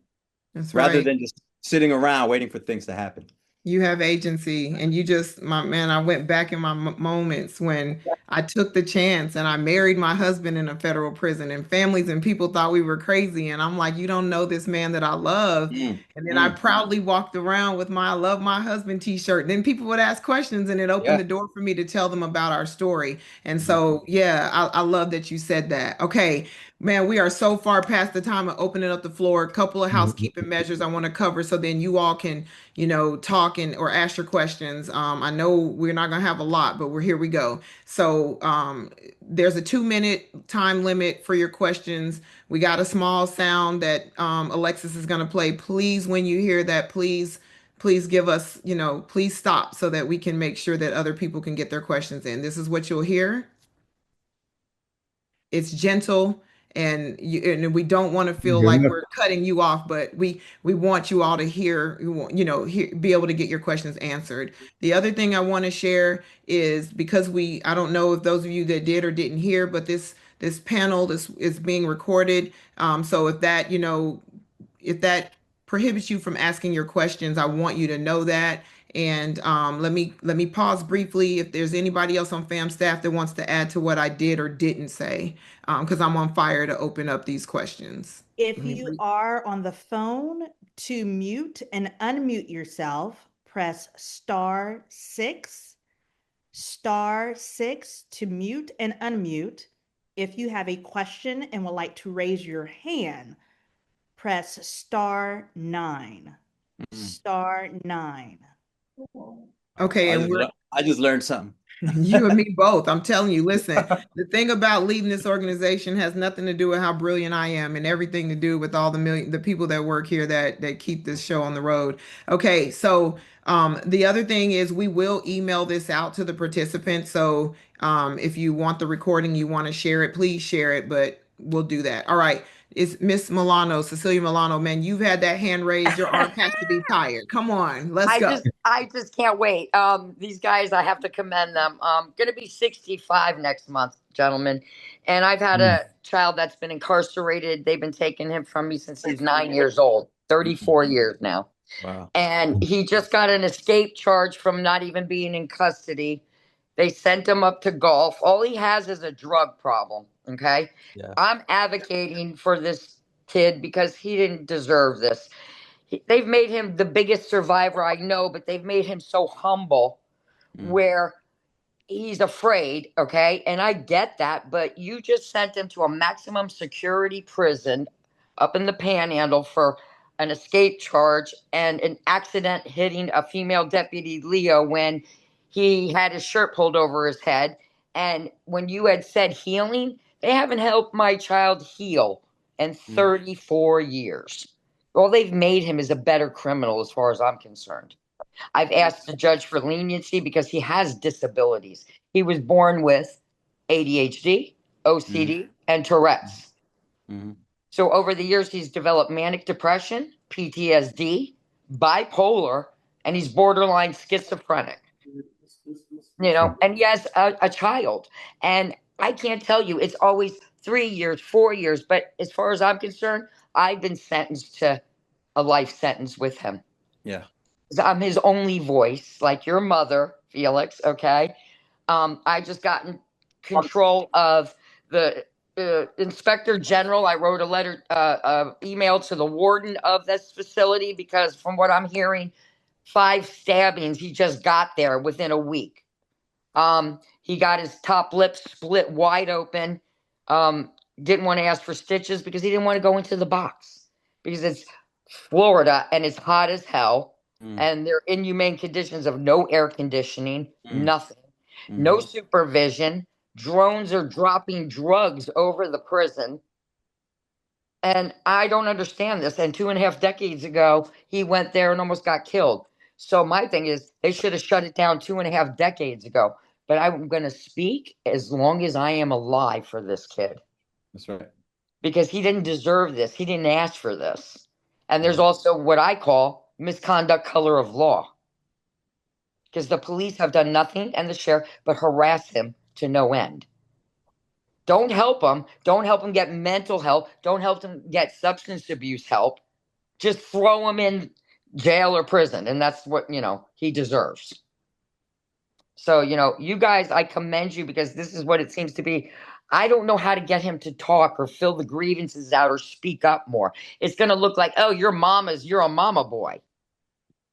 That's rather right. than just sitting around waiting for things to happen. You have agency, and you just, my man, I went back in my moments when I took the chance and I married my husband in a federal prison, and families and people thought we were crazy. And I'm like, you don't know this man that I love. Mm, And then I mm. proudly walked around with my I love my husband t-shirt. And then people would ask questions, and it opened Yeah. the door for me to tell them about our story. And Mhm. so, yeah, I love that you said that. Okay. Man, we are so far past the time of opening up the floor. A couple of Mhm. housekeeping measures I want to cover so then you all can talk and or ask your questions. I know we're not gonna have a lot, but here we go. So there's a 2 minute time limit for your questions. We got a small sound that Alexis is gonna play. Please, when you hear that, please give us, please stop so that we can make sure that other people can get their questions in. This is what you'll hear. It's gentle, and we don't want to feel Hear like nothing. we're cutting you off, but we want you all to hear, be able to get your questions answered. The other thing I want to share is, because I don't know if those of you that did or didn't hear, but this panel is being recorded. So if that prohibits you from asking your questions, I want you to know that. And let me pause briefly if there's anybody else on FAM staff that wants to add to what I did or didn't say, because I'm on fire to open up these questions. If Let me you breathe. are on the phone, to mute and unmute yourself, press star six to mute and unmute. If you have a question and would like to raise your hand, press star nine. Mm. Star nine. Okay, and I just learned something. you and me both. I'm telling you, listen, the thing about leading this organization has nothing to do with how brilliant I am, and everything to do with all the people that work here that keep this show on the road. Okay, so the other thing is we will email this out to the participants. So if you want the recording, you want to share it, please share it, but we'll do that. All right. It's Miss Milano, Cecilia Milano. Man, you've had that hand raised. Your arm has to be tired. Come on, let's go. I just can't wait. These guys, I have to commend them. Gonna be 65 next month, gentlemen. And I've had Mm. a child that's been incarcerated. They've been taking him from me since he's 9 years old, 34 years now. Wow. And he just got an escape charge from not even being in custody. They sent him up to golf. All he has is a drug problem. Okay. Yeah. I'm advocating for this kid because he didn't deserve this. They've made him the biggest survivor I know, but they've made him so humble Mm. where he's afraid. Okay. And I get that, but you just sent him to a maximum security prison up in the panhandle for an escape charge and an accident hitting a female deputy Leo when he had his shirt pulled over his head. And when you had said healing, they haven't helped my child heal in Mm. 34 years. All they've made him is a better criminal as far as I'm concerned. I've asked the judge for leniency because he has disabilities. He was born with ADHD, Mm. OCD, and Tourette's. Mm. So over the years, he's developed manic depression, PTSD, bipolar, and he's borderline schizophrenic. And he has a child. And I can't tell you, it's always 3 years, 4 years. But as far as I'm concerned, I've been sentenced to a life sentence with him. Yeah. I'm his only voice, like your mother, Felix. Okay. I just got in control of the inspector general. I wrote a letter, email to the warden of this facility because, from what I'm hearing, 5 stabbings. He just got there within a week. He got his top lip split wide open. Didn't want to ask for stitches because he didn't want to go into the box because it's Florida and it's hot as hell. Mm. And they're inhumane conditions of no air conditioning, Mm. nothing, no Mm. supervision. Drones are dropping drugs over the prison. And I don't understand this. And 2.5 decades ago, he went there and almost got killed. So my thing is, they should have shut it down 2.5 decades ago. But I'm going to speak as long as I am alive for this kid That's right. because he didn't deserve this. He didn't ask for this. And there's Yeah. also what I call misconduct color of law because the police have done nothing and the sheriff but harass him to no end. Don't help him. Don't help him get mental help. Don't help him get substance abuse help. Just throw him in jail or prison, and that's what, he deserves. So, you guys, I commend you because this is what it seems to be. I don't know how to get him to talk or fill the grievances out or speak up more. It's going to look like, oh, you're a mama boy,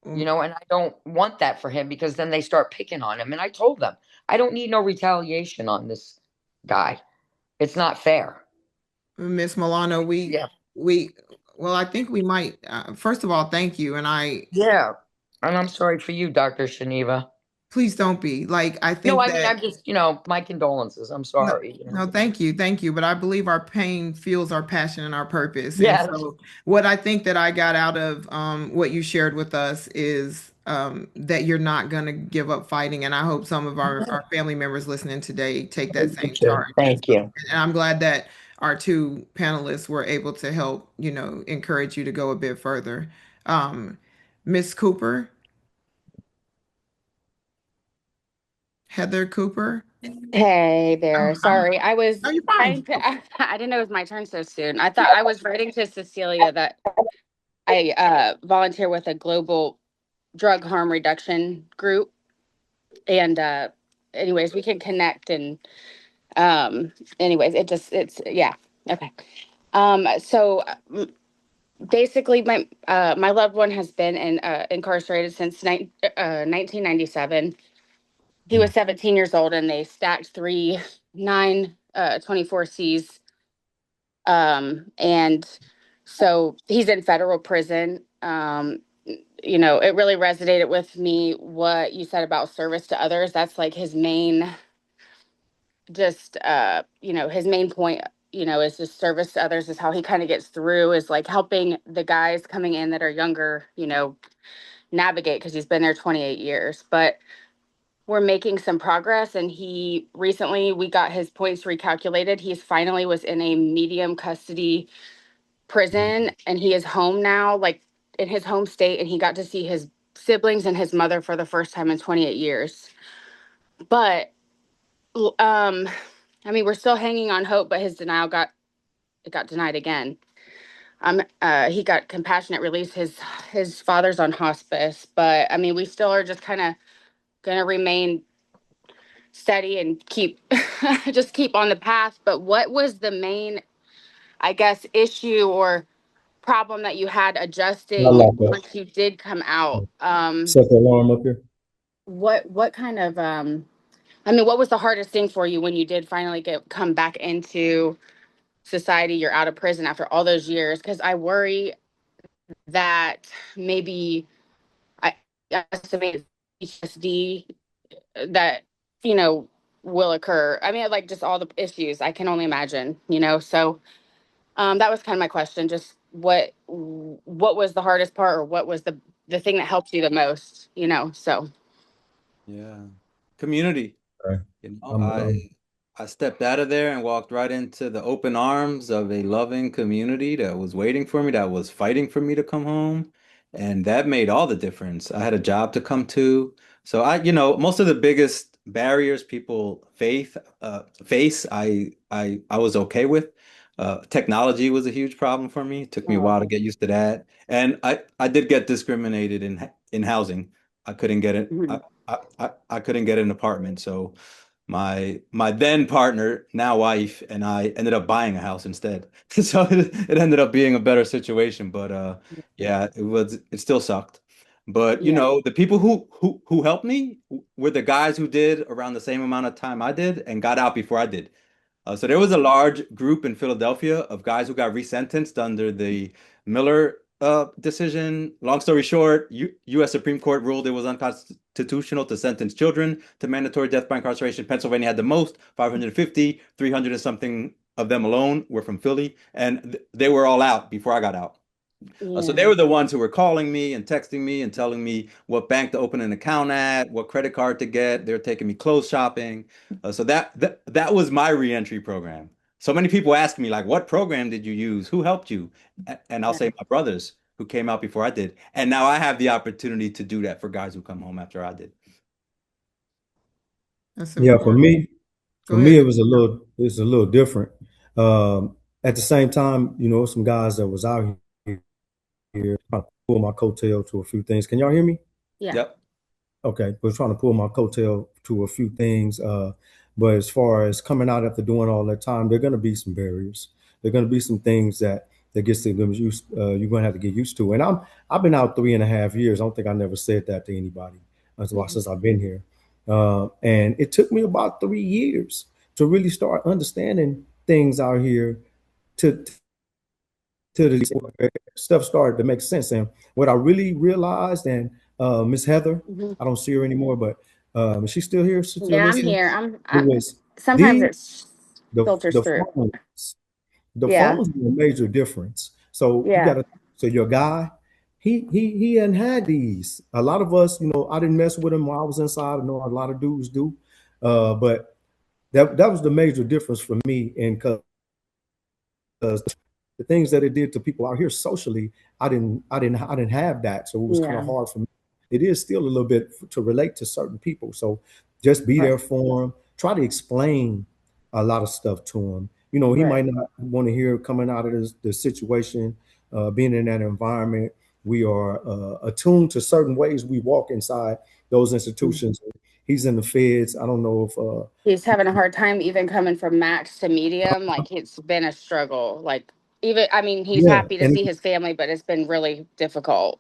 Mm. and I don't want that for him because then they start picking on him. And I told them, I don't need no retaliation on this guy. It's not fair. Miss Milano, Yeah. we, well, I think we might, first of all, thank you. And Yeah. And I'm sorry for you, Dr. Shaniva. please don't be like, I No, think I mean, that I'm just, my condolences. I'm no, sorry. no, thank you, thank you. But I believe our pain fuels our passion and our purpose. And Yes. so, what I think that I got out of what you shared with us is that you're not going to give up fighting. And I hope some of our family members listening today take that same Sure. charge. And Thank so, you. and I'm glad that our two panelists were able to help, encourage you to go a bit further. Um, Miss Cooper, Heather Cooper. Hey Oh, there. Sorry, I was no, you're fine. trying to. I didn't know it was my turn so soon. I thought I was writing to Cecilia that I volunteer with a global drug harm reduction group, and anyways, we can connect. And anyways, it's yeah, okay. So basically, my loved one has been incarcerated since 1997. He was 17 years old, and they stacked three 924 Cs. And so he's in federal prison. It really resonated with me what you said about service to others. That's like his main, just his main point. Is just service to others is how he kind of gets through. Is like helping the guys coming in that are younger. Navigate because he's been there 28 years, but we're making some progress. And he recently, we got his points recalculated. He's finally was in a medium custody prison, and he is home now, like in his home state, and he got to see his siblings and his mother for the first time in 28 years. But I mean, we're still hanging on hope, but his denial got denied again. He got compassionate release. His father's on hospice, but I mean, we still are just kind of gonna remain steady and keep just keep on the path. But what was the main, I guess, issue or problem that you had I adjusting like that. once you did come out? Set the alarm up here. What kind of I mean, what was the hardest thing for you when you did finally come back into society? You're out of prison after all those years, because I worry that maybe I estimate PTSD that you know will occur. I mean, like just all the issues I can only imagine. So that was kind of my question. Just what was the hardest part, or what was the thing that helped you the most? So Yeah. Community. Okay. You know, I'm, I I'm I stepped out of there and walked right into the open arms of a loving community that was waiting for me, that was fighting for me to come home. And that made all the difference. I had a job to come to. So most of the biggest barriers people face, I was okay with. Technology was a huge problem for me. It took me a while to get used to that. And I did get discriminated in housing. I couldn't get it. mhm. I couldn't get an apartment. So my then partner, now wife, and I ended up buying a house instead. So it ended up being a better situation. But yeah, it still sucked. But Yeah. the people who helped me were the guys who did around the same amount of time I did and got out before I did. So there was a large group in Philadelphia of guys who got resentenced under the Miller decision. Long story short, U.S. Supreme Court ruled it was unconstitutional to sentence children to mandatory death by incarceration. Pennsylvania had the most, 550, 300 and something of them alone were from Philly, and they were all out before I got out. So Yeah. they were the ones who were calling me and texting me and telling me what bank to open an account at, what credit card to get. They were taking me clothes shopping. So that was my reentry program. So many people ask me like, what program did you use? Who helped you? And I'll Yeah. say my brothers who came out before I did. And now I have the opportunity to do that for guys who come home after I did. That's Yeah, important. for Go me, ahead. it's a little different. At the same time, some guys that was out here trying to pull my coattail to a few things. Can y'all hear me? Yeah. Yep. Okay, we're trying to pull my coattail to a few things. But as far as coming out after doing all that time, there are going to be some barriers. There are going to be some things that gets to used. You're going to have to get used to. And I've been out 3.5 years. I don't think I never said that to anybody since I've been here. And it took me about 3 years to really start understanding things out here. To the stuff started to make sense. And what I really realized, and Miss Heather, Mhm. I don't see her anymore, but is she still here? She's still Yeah, I'm listening? here. It was Sometimes the it filters the through. phones. The Yeah. phones were a major difference. So you Yeah. gotta so your guy, he hadn't had these. A lot of us, I didn't mess with him while I was inside. I know a lot of dudes do. But that was the major difference for me. And because the things that it did to people out here socially, I didn't have that. So it was kind of Yeah. hard for me. It is still a little bit to relate to certain people. So just be Right. there for them. Try to explain a lot of stuff to him. He Right. might not want to hear coming out of the situation, being in that environment. We are attuned to certain ways we walk inside those institutions. He's in the feds. I don't know if He's having a hard time even coming from max to medium. Like it's been a struggle. Like even I mean, he's yeah, happy to see his family, but it's been really difficult.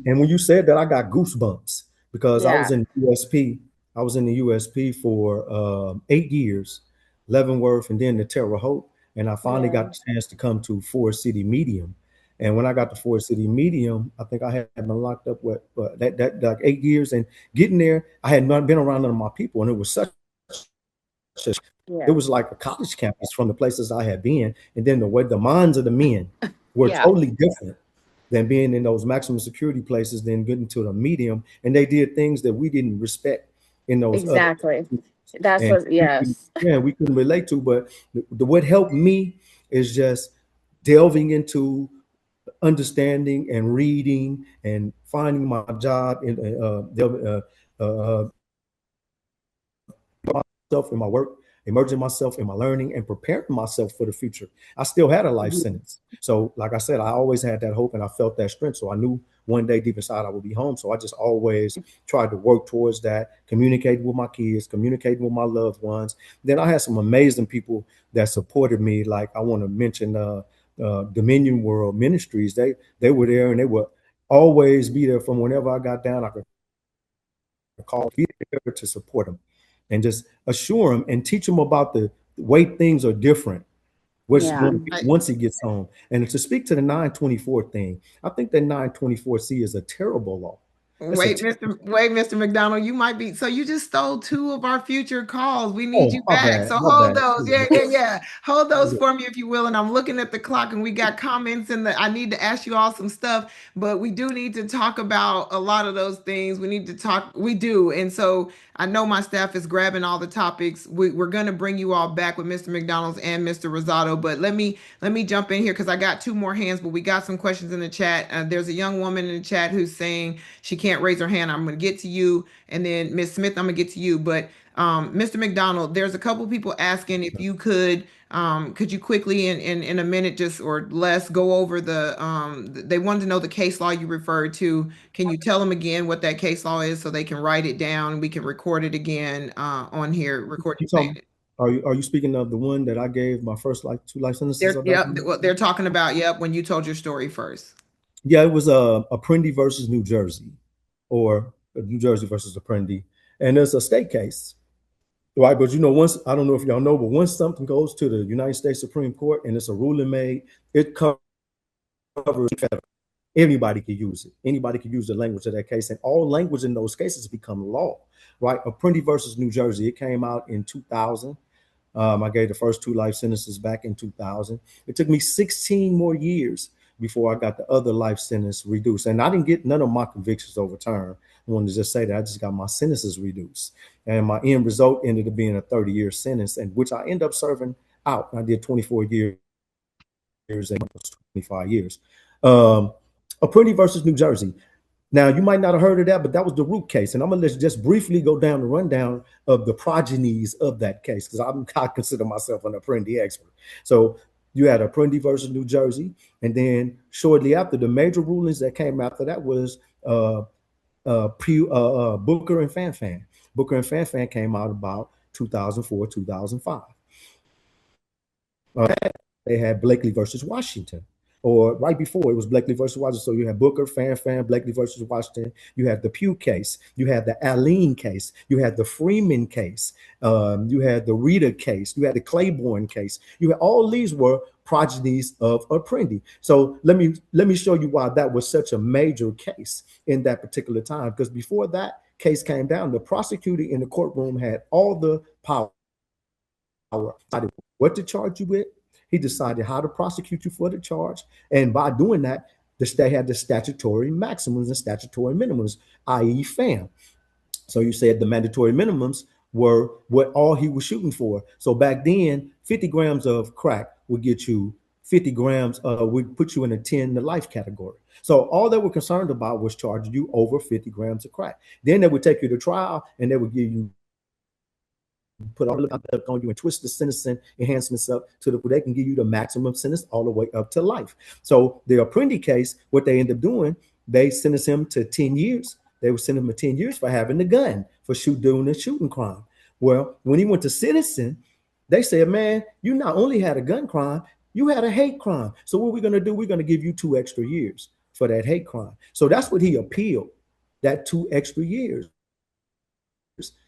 and when you said that, I got goosebumps because I was Yeah. in USP. I was in the USP for 8 years, Leavenworth, and then the Terre Haute. And I finally Yeah. got the chance to come to Forest City Medium. And when I got to Forest City Medium, I think I had been locked up that like 8 years. And getting there, I had not been around none of my people, and it was it Yeah. was like a college campus from the places I had been. And then the way the minds of the men were Yeah. totally different than being in those maximum security places, then getting to the medium. And they did things that we didn't respect in those other Exactly. institutions. That's And what yes. we couldn't relate to. But what helped me is just delving into understanding and reading and finding my job in myself in my work, immersing myself in my learning, and preparing myself for the future. I still had a life Mhm. sentence. So, like I said, I always had that hope and I felt that strength. So I knew one day deep inside I would be home. So I just always tried to work towards that, communicating with my kids, communicating with my loved ones. Then I had some amazing people that supported me. Like I want to mention Dominion World Ministries. They were there and they would always be there from whenever I got down. I could call, be there to support them and just assure him and teach him about the way things are different Yeah. once he gets home. And to speak to the 924 thing, I think that 924C is a terrible law. It's a Mr. McDonald, you might be. So you just stole two of our future calls. We need you oh, my back. bad, So my hold bad. those. Yeah, yeah, yeah. Hold those for me if you will. And I'm looking at the clock and we got comments and I need to ask you all some stuff, but we do need to talk about a lot of those things. We need to talk. We do. And so I know my staff is grabbing all the topics. We're going to bring you all back with Mr. McDonald's and Mr. Rosado, but let me jump in here because I got two more hands, but we got some questions in the chat. There's a young woman in the chat who's saying she can't raise her hand. I'm going to get to you, and then Miss Smith, I'm going to get to you. But Mr. McDonald, there's a couple people asking if you could you quickly in a minute just or less go over they wanted to know the case law you referred to. Can you tell them again what that case law is so they can write it down and we can record it again on here, record You you saying talking, it? are you speaking of the one that I gave my first like two life sentences They're, about? yep, what they're talking about, yep, when you told your story first. Yeah, it was Apprendi versus New Jersey, or New Jersey versus Apprendi, and there's a state case, right? But once I don't know if y'all know, but once something goes to the United States Supreme Court and it's a ruling made, it covers anybody can use it. Anybody can use the language of that case, and all language in those cases become law, right? Apprendi versus New Jersey. It came out in 2000. I gave the first two life sentences back in 2000. It took me 16 more years before I got the other life sentence reduced. And I didn't get none of my convictions overturned. I wanted to just say that I just got my sentences reduced. And my end result ended up being a 30-year sentence, and which I ended up serving out. I did 24 years and 25 years. Apprendi versus New Jersey. Now, you might not have heard of that, but that was the root case. And I'm going to just briefly go down the rundown of the progenies of that case because I consider myself an Apprendi expert. So You had Apprendi versus New Jersey, and then shortly after, the major rulings that came after that was Booker and Fanfan. Booker and Fanfan came out about 2004, 2005. They had Blakely versus Washington. Or right before it was Blakely versus Washington. So you had Booker, Fanfan, Blakely versus Washington. You had the Pugh case. You had the Alene case. You had the Freeman case. You had the Rita case. You had the Claiborne case. You had all these were progenies of Apprendi. So let me show you why that was such a major case in that particular time. Because before that case came down, the prosecutor in the courtroom had all the power. Decided what to charge you with. He decided how to prosecute you for the charge. And by doing that, the state had the statutory maximums and statutory minimums, i.e., FAM. So you said the mandatory minimums were what all he was shooting for. So back then, 50 grams of crack would get you 50 grams, would put you in a 10 to life category. So all they were concerned about was charging you over 50 grams of crack. Then they would take you to trial and they would give you put all the up on you and twist the sentencing enhancements up to the they can give you the maximum sentence all the way up to life. So the Apprendi case, what they end up doing, they sentenced him to 10 years. They would send him to 10 years for having the gun, for doing a shooting crime. Well, when he went to sentencing, they said, man, you not only had a gun crime, you had a hate crime. So what we're going to do, we're going to give you 2 extra years for that hate crime. So that's what he appealed, that 2 extra years.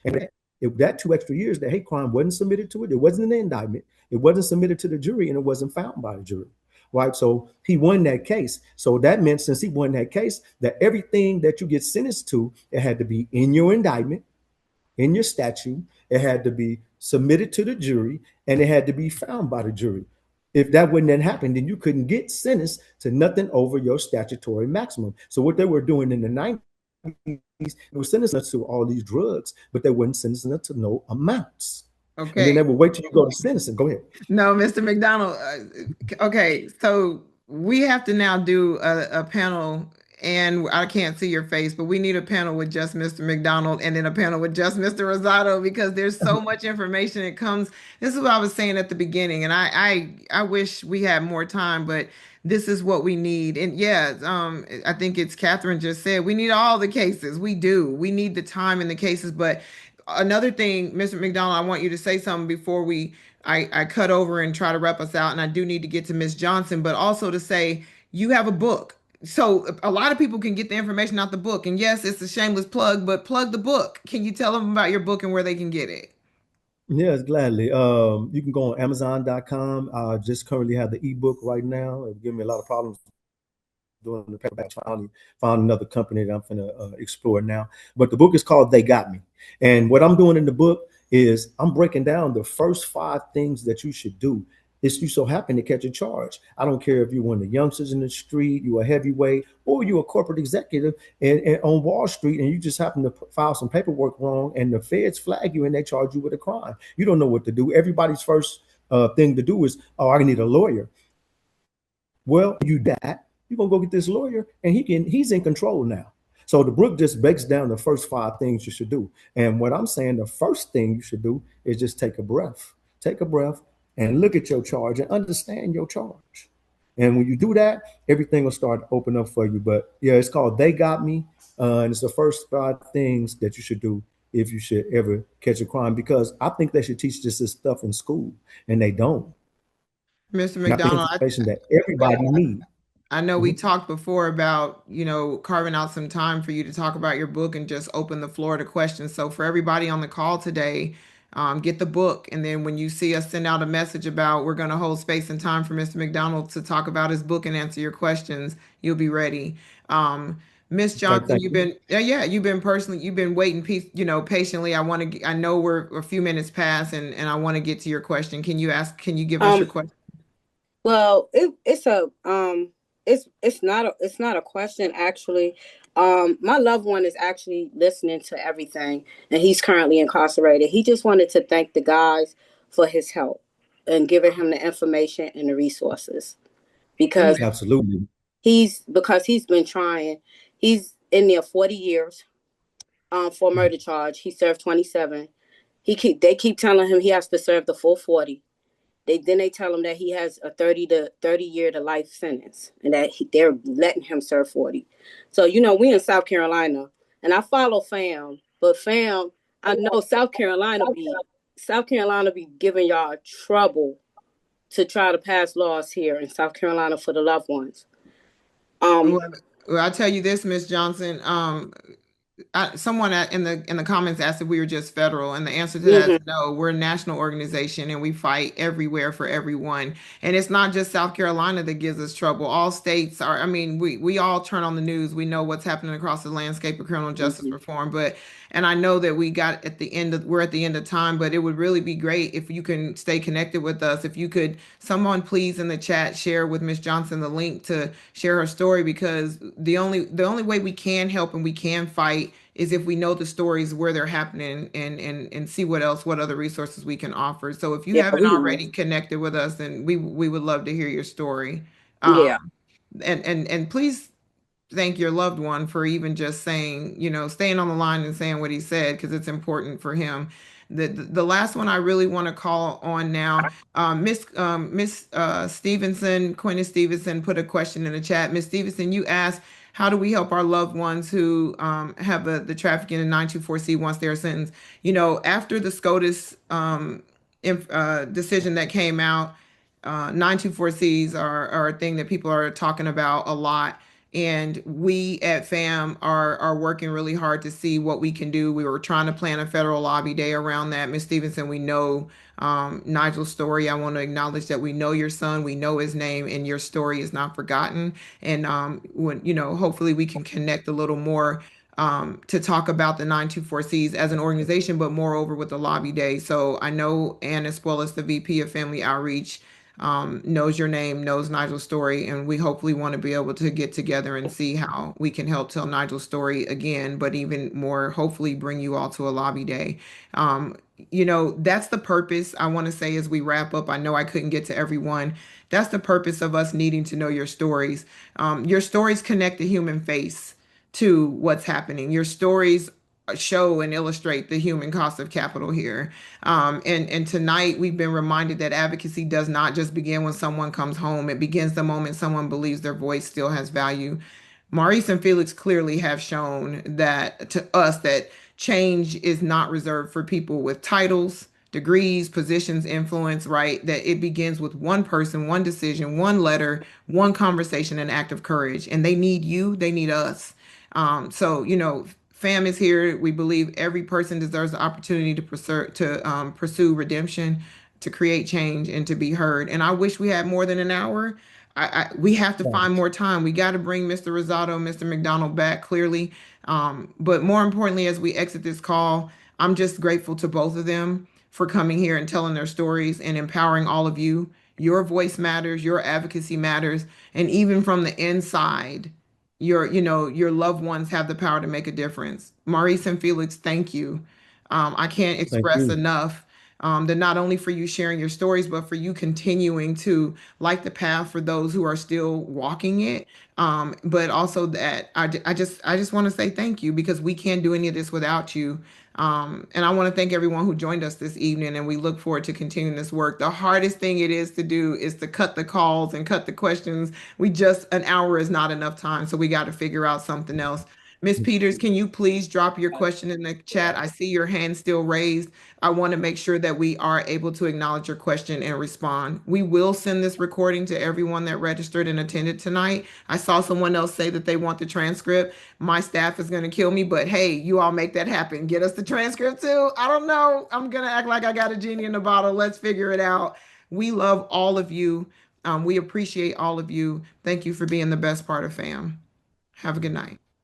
And that 2 extra years, the hate crime wasn't submitted to it. It wasn't an indictment. It wasn't submitted to the jury, and it wasn't found by the jury. Right. So he won that case. So that meant since he won that case, that everything that you get sentenced to, it had to be in your indictment, in your statute, it had to be submitted to the jury, and it had to be found by the jury. If that wouldn't have happened, then you couldn't get sentenced to nothing over your statutory maximum. So what they were doing in the 90s, they were sentencing us to all these drugs, but they weren't sentencing us to no amounts. Okay. And then they would wait till you go to sentencing. Go ahead. No, Mr. McDonald. Okay, so we have to now do a panel, and I can't see your face, but we need a panel with just Mr. McDonald and then a panel with just Mr. Rosado because there's so much information that comes. This is what I was saying at the beginning, and I wish we had more time, but this is what we need. And yeah, I think it's Catherine just said we need all the cases. We do. We need the time in the cases, but another thing, Mr. McDonald, I want you to say something before I cut over and try to wrap us out. And I do need to get to Miss Johnson, but also to say you have a book. So a lot of people can get the information out the book. And yes, it's a shameless plug, but plug the book. Can you tell them about your book and where they can get it? Yes, gladly. You can go on Amazon.com. I just currently have the ebook right now. It gave me a lot of problems doing the paperback. Found another company that I'm going to explore now. But the book is called They Got Me. And what I'm doing in the book is I'm breaking down the first 5 things that you should do if you so happen to catch a charge. I don't care if you're one of the youngsters in the street, you're a heavyweight, or you're a corporate executive and on Wall Street, and you just happen to file some paperwork wrong, and the feds flag you and they charge you with a crime. You don't know what to do. Everybody's first thing to do is, oh, I need a lawyer. Well, you that you're gonna go get this lawyer, and he's in control now. So the book just breaks down the first 5 things you should do. And what I'm saying, the first thing you should do is just take a breath. Take a breath and look at your charge and understand your charge. And when you do that, everything will start to open up for you. But yeah, it's called They Got Me. And it's the first 5 things that you should do if you should ever catch a crime, because I think they should teach this stuff in school, and they don't. Mr. And I think McDonald, information that everybody needs. I know we Mhm. talked before about, carving out some time for you to talk about your book and just open the floor to questions. So for everybody on the call today, get the book. And then when you see us send out a message about we're going to hold space and time for Mr. McDonald to talk about his book and answer your questions, you'll be ready. Miss Okay, Johnson, thank you. you've been waiting, patiently. I know we're a few minutes past, and I want to get to your question. Can you give us your question? Well, it's not a question actually. My loved one is actually listening to everything, and he's currently incarcerated. He just wanted to thank the guys for his help and giving him the information and the resources because Amen. Absolutely. he's been trying. He's in there 40 years for a murder charge. He served 27. They keep telling him he has to serve the full 40. they tell him that he has a 30 year to life sentence, and that they're letting him serve 40. So we in South Carolina, and I follow fam, but fam, I know South Carolina be giving y'all trouble to try to pass laws here in South Carolina for the loved ones. Um, Well, I'll tell you this, Miss Johnson. Someone in the comments asked if we were just federal, and the answer to that is mhm, no. We're a national organization, and we fight everywhere for everyone. And it's not just South Carolina that gives us trouble. All states are. I mean, we all turn on the news. We know what's happening across the landscape of criminal justice mhm. reform. But and I know that we're at the end of time. But it would really be great if you can stay connected with us. If you could, someone please in the chat share with Miss Johnson the link to share her story, because the only way we can help and we can fight is if we know the stories where they're happening, and see what other resources we can offer. So if you Yeah, haven't we know. already connected with us, then we would love to hear your story. Yeah, And please thank your loved one for even just saying, staying on the line and saying what he said, because it's important for him. The last one I really want to call on now, Miss Stevenson, Quentin Stevenson put a question in the chat. Miss Stevenson, you asked, how do we help our loved ones who have the trafficking in 924C once they're sentenced? After the SCOTUS decision that came out, 924Cs are a thing that people are talking about a lot. And we at FAM are working really hard to see what we can do. We were trying to plan a federal lobby day around that. Miss Stevenson, we know Nigel's story. I want to acknowledge that we know your son, we know his name, and your story is not forgotten. And hopefully we can connect a little more to talk about the 924Cs as an organization, but moreover with the lobby day. So I know Ann, as well as the VP of Family Outreach, knows your name, knows Nigel's story, and we hopefully want to be able to get together and see how we can help tell Nigel's story again, but even more, hopefully bring you all to a lobby day. Um, that's the purpose. I want to say as we wrap up, I know I couldn't get to everyone. That's the purpose of us needing to know your stories. Your stories connect the human face to what's happening. Your stories show and illustrate the human cost of capital here. And tonight we've been reminded that advocacy does not just begin when someone comes home. It begins the moment someone believes their voice still has value. Maurice and Felix clearly have shown that to us that change is not reserved for people with titles, degrees, positions, influence, right? That it begins with one person, one decision, one letter, one conversation, an act of courage. And they need you, they need us. So, FAM is here. We believe every person deserves the opportunity to pursue redemption, to create change, and to be heard. And I wish we had more than an hour. We have to find Right. more time. We got to bring Mr. Rosado, Mr. McDonald back clearly. But more importantly, as we exit this call, I'm just grateful to both of them for coming here and telling their stories and empowering all of you. Your voice matters, your advocacy matters, and even from the inside, your loved ones have the power to make a difference. Maurice and Felix, thank you. I can't Thank express you. enough that not only for you sharing your stories, but for you continuing to light the path for those who are still walking it. But also that I just want to say thank you, because we can't do any of this without you. And I want to thank everyone who joined us this evening, and we look forward to continuing this work. The hardest thing it is to do is to cut the calls and cut the questions. An hour is not enough time, so we got to figure out something else. Miss Peters, can you please drop your question in the chat? I see your hand still raised. I want to make sure that we are able to acknowledge your question and respond. We will send this recording to everyone that registered and attended tonight. I saw someone else say that they want the transcript. My staff is going to kill me, but hey, you all make that happen. Get us the transcript too. I don't know. I'm going to act like I got a genie in the bottle. Let's figure it out. We love all of you. We appreciate all of you. Thank you for being the best part of FAM. Have a good night.